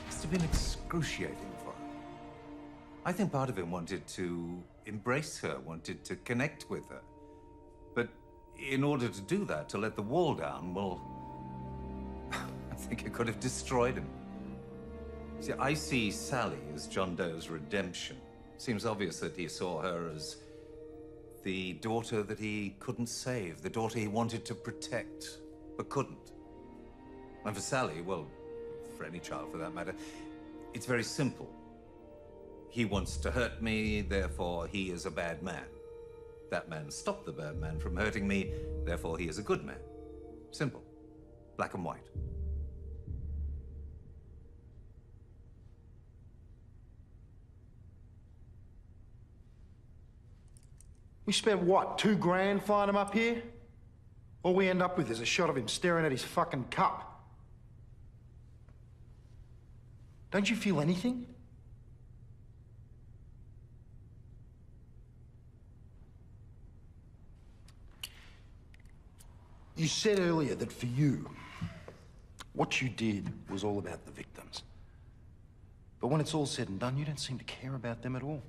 Must have been excruciating for him. I think part of him wanted to embrace her, wanted to connect with her. But in order to do that, to let the wall down, well, I think it could have destroyed him. See, I see Sally as John Doe's redemption. Seems obvious that he saw her as the daughter that he couldn't save, the daughter he wanted to protect, but couldn't. And for Sally, well, for any child for that matter, it's very simple. He wants to hurt me, therefore he is a bad man. That man stopped the bad man from hurting me, therefore he is a good man. Simple. Black and white. We spent, what, $2 grand flying him up here? All we end up with is a shot of him staring at his fucking cup. Don't you feel anything? You said earlier that for you, what you did was all about the victims. But when it's all said and done, you don't seem to care about them at all.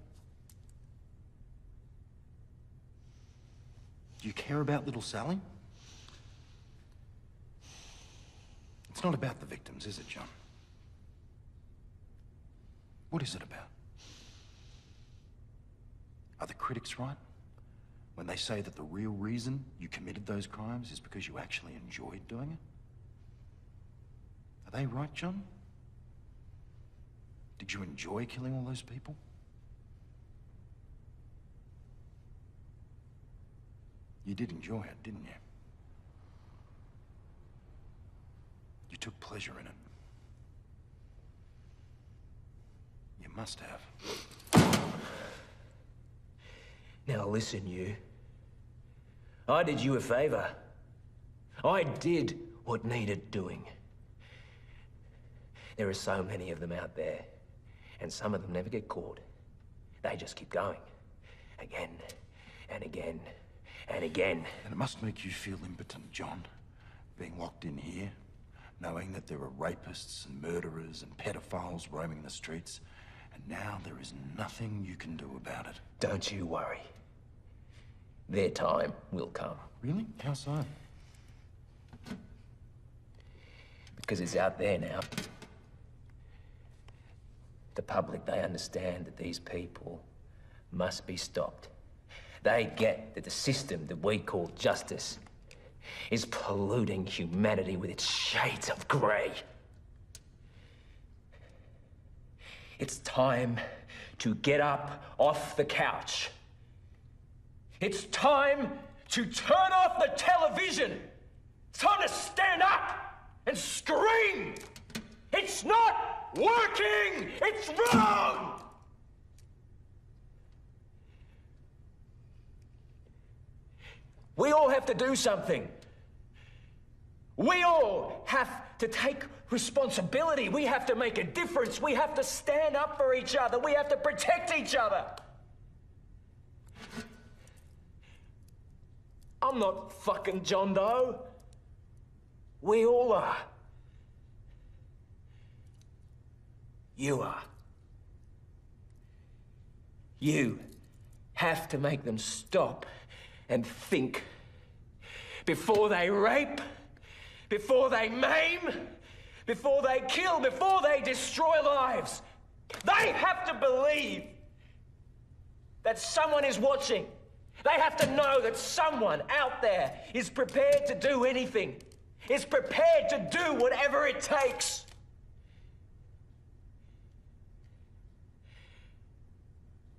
Do you care about little Sally? It's not about the victims, is it, John? What is it about? Are the critics right when they say that the real reason you committed those crimes is because you actually enjoyed doing it? Are they right, John? Did you enjoy killing all those people? You did enjoy it, didn't you? You took pleasure in it. You must have. Now listen, you. I did you a favor. I did what needed doing. There are so many of them out there, and some of them never get caught. They just keep going. Again, and again, and again. And it must make you feel impotent, John, being locked in here, knowing that there are rapists and murderers and pedophiles roaming the streets, and now there is nothing you can do about it. Don't you worry. Their time will come. Really? How so? Because it's out there now. The public, they understand that these people must be stopped. They get that the system that we call justice is polluting humanity with its shades of grey. It's time to get up off the couch. It's time to turn off the television. It's time to stand up and scream. It's not working. It's wrong. We all have to do something. We all have to take responsibility. We have to make a difference. We have to stand up for each other. We have to protect each other. I'm not fucking John Doe. We all are. You are. You have to make them stop and think before they rape, before they maim, before they kill, before they destroy lives. They have to believe that someone is watching. They have to know that someone out there is prepared to do anything, is prepared to do whatever it takes.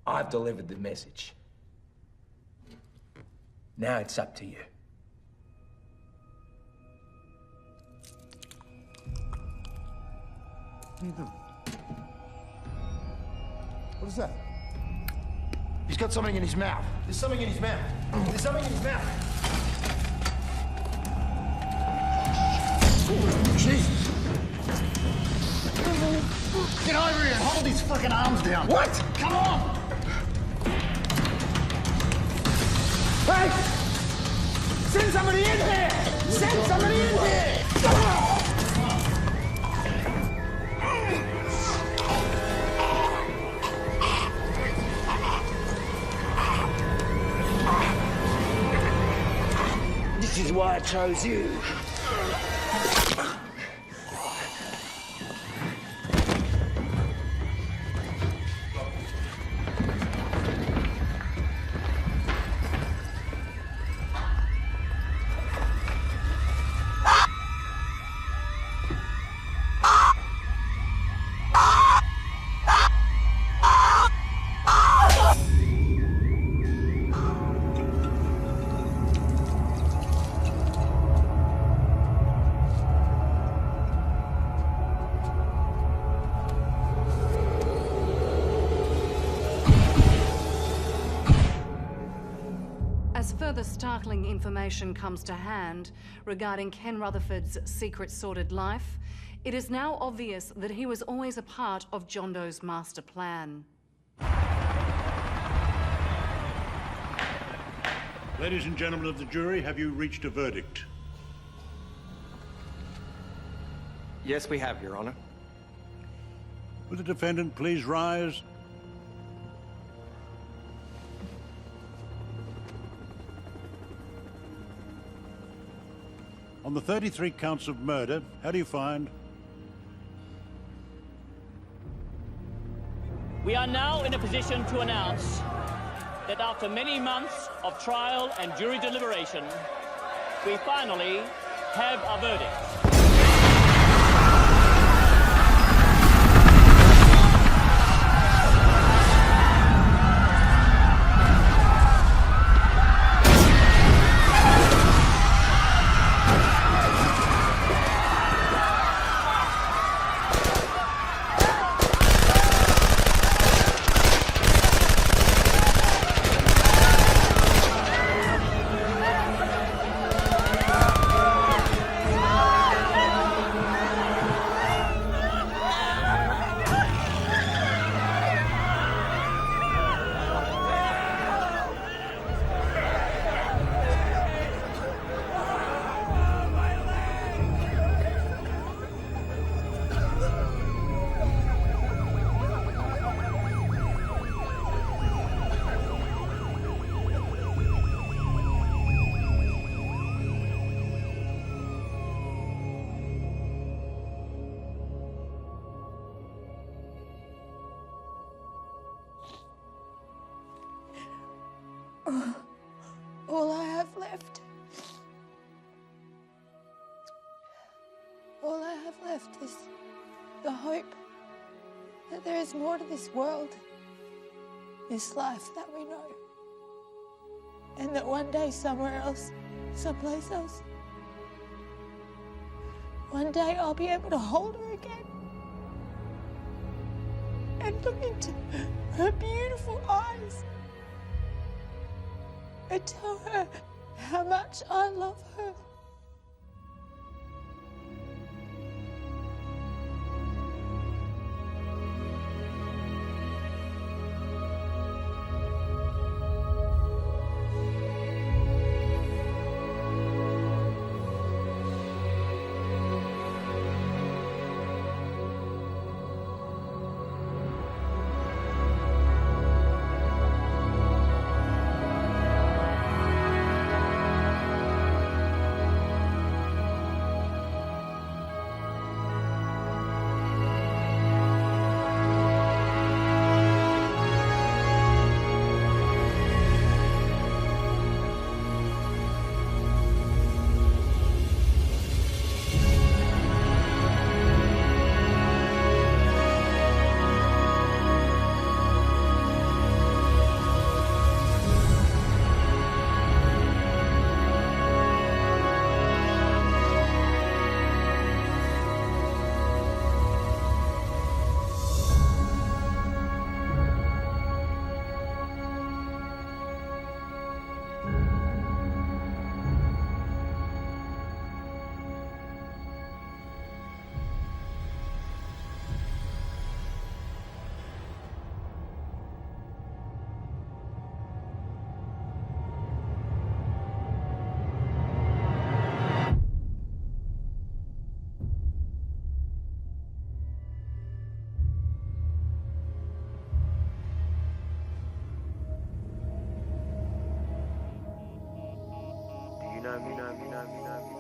I've delivered the message. Now it's up to you. What are you doing? What is that? He's got something in his mouth. There's something in his mouth. There's something in his mouth. Jesus. Get over here and hold these fucking arms down. What? Come on! Hey! Send somebody in here! Send somebody in here! This is why I chose you. As further startling information comes to hand regarding Ken Rutherford's secret sordid life, it is now obvious that he was always a part of John Doe's master plan. Ladies and gentlemen of the jury, have you reached a verdict? Yes, we have, Your Honor. Will the defendant please rise? On the 33 counts of murder, how do you find? We are now in a position to announce that after many months of trial and jury deliberation, we finally have a verdict. All I have left. All I have left is the hope that there is more to this world, this life that we know, and that one day somewhere else, someplace else, one day I'll be able to hold her again and look into her beautiful eyes and tell her how much I love her. Do you know me?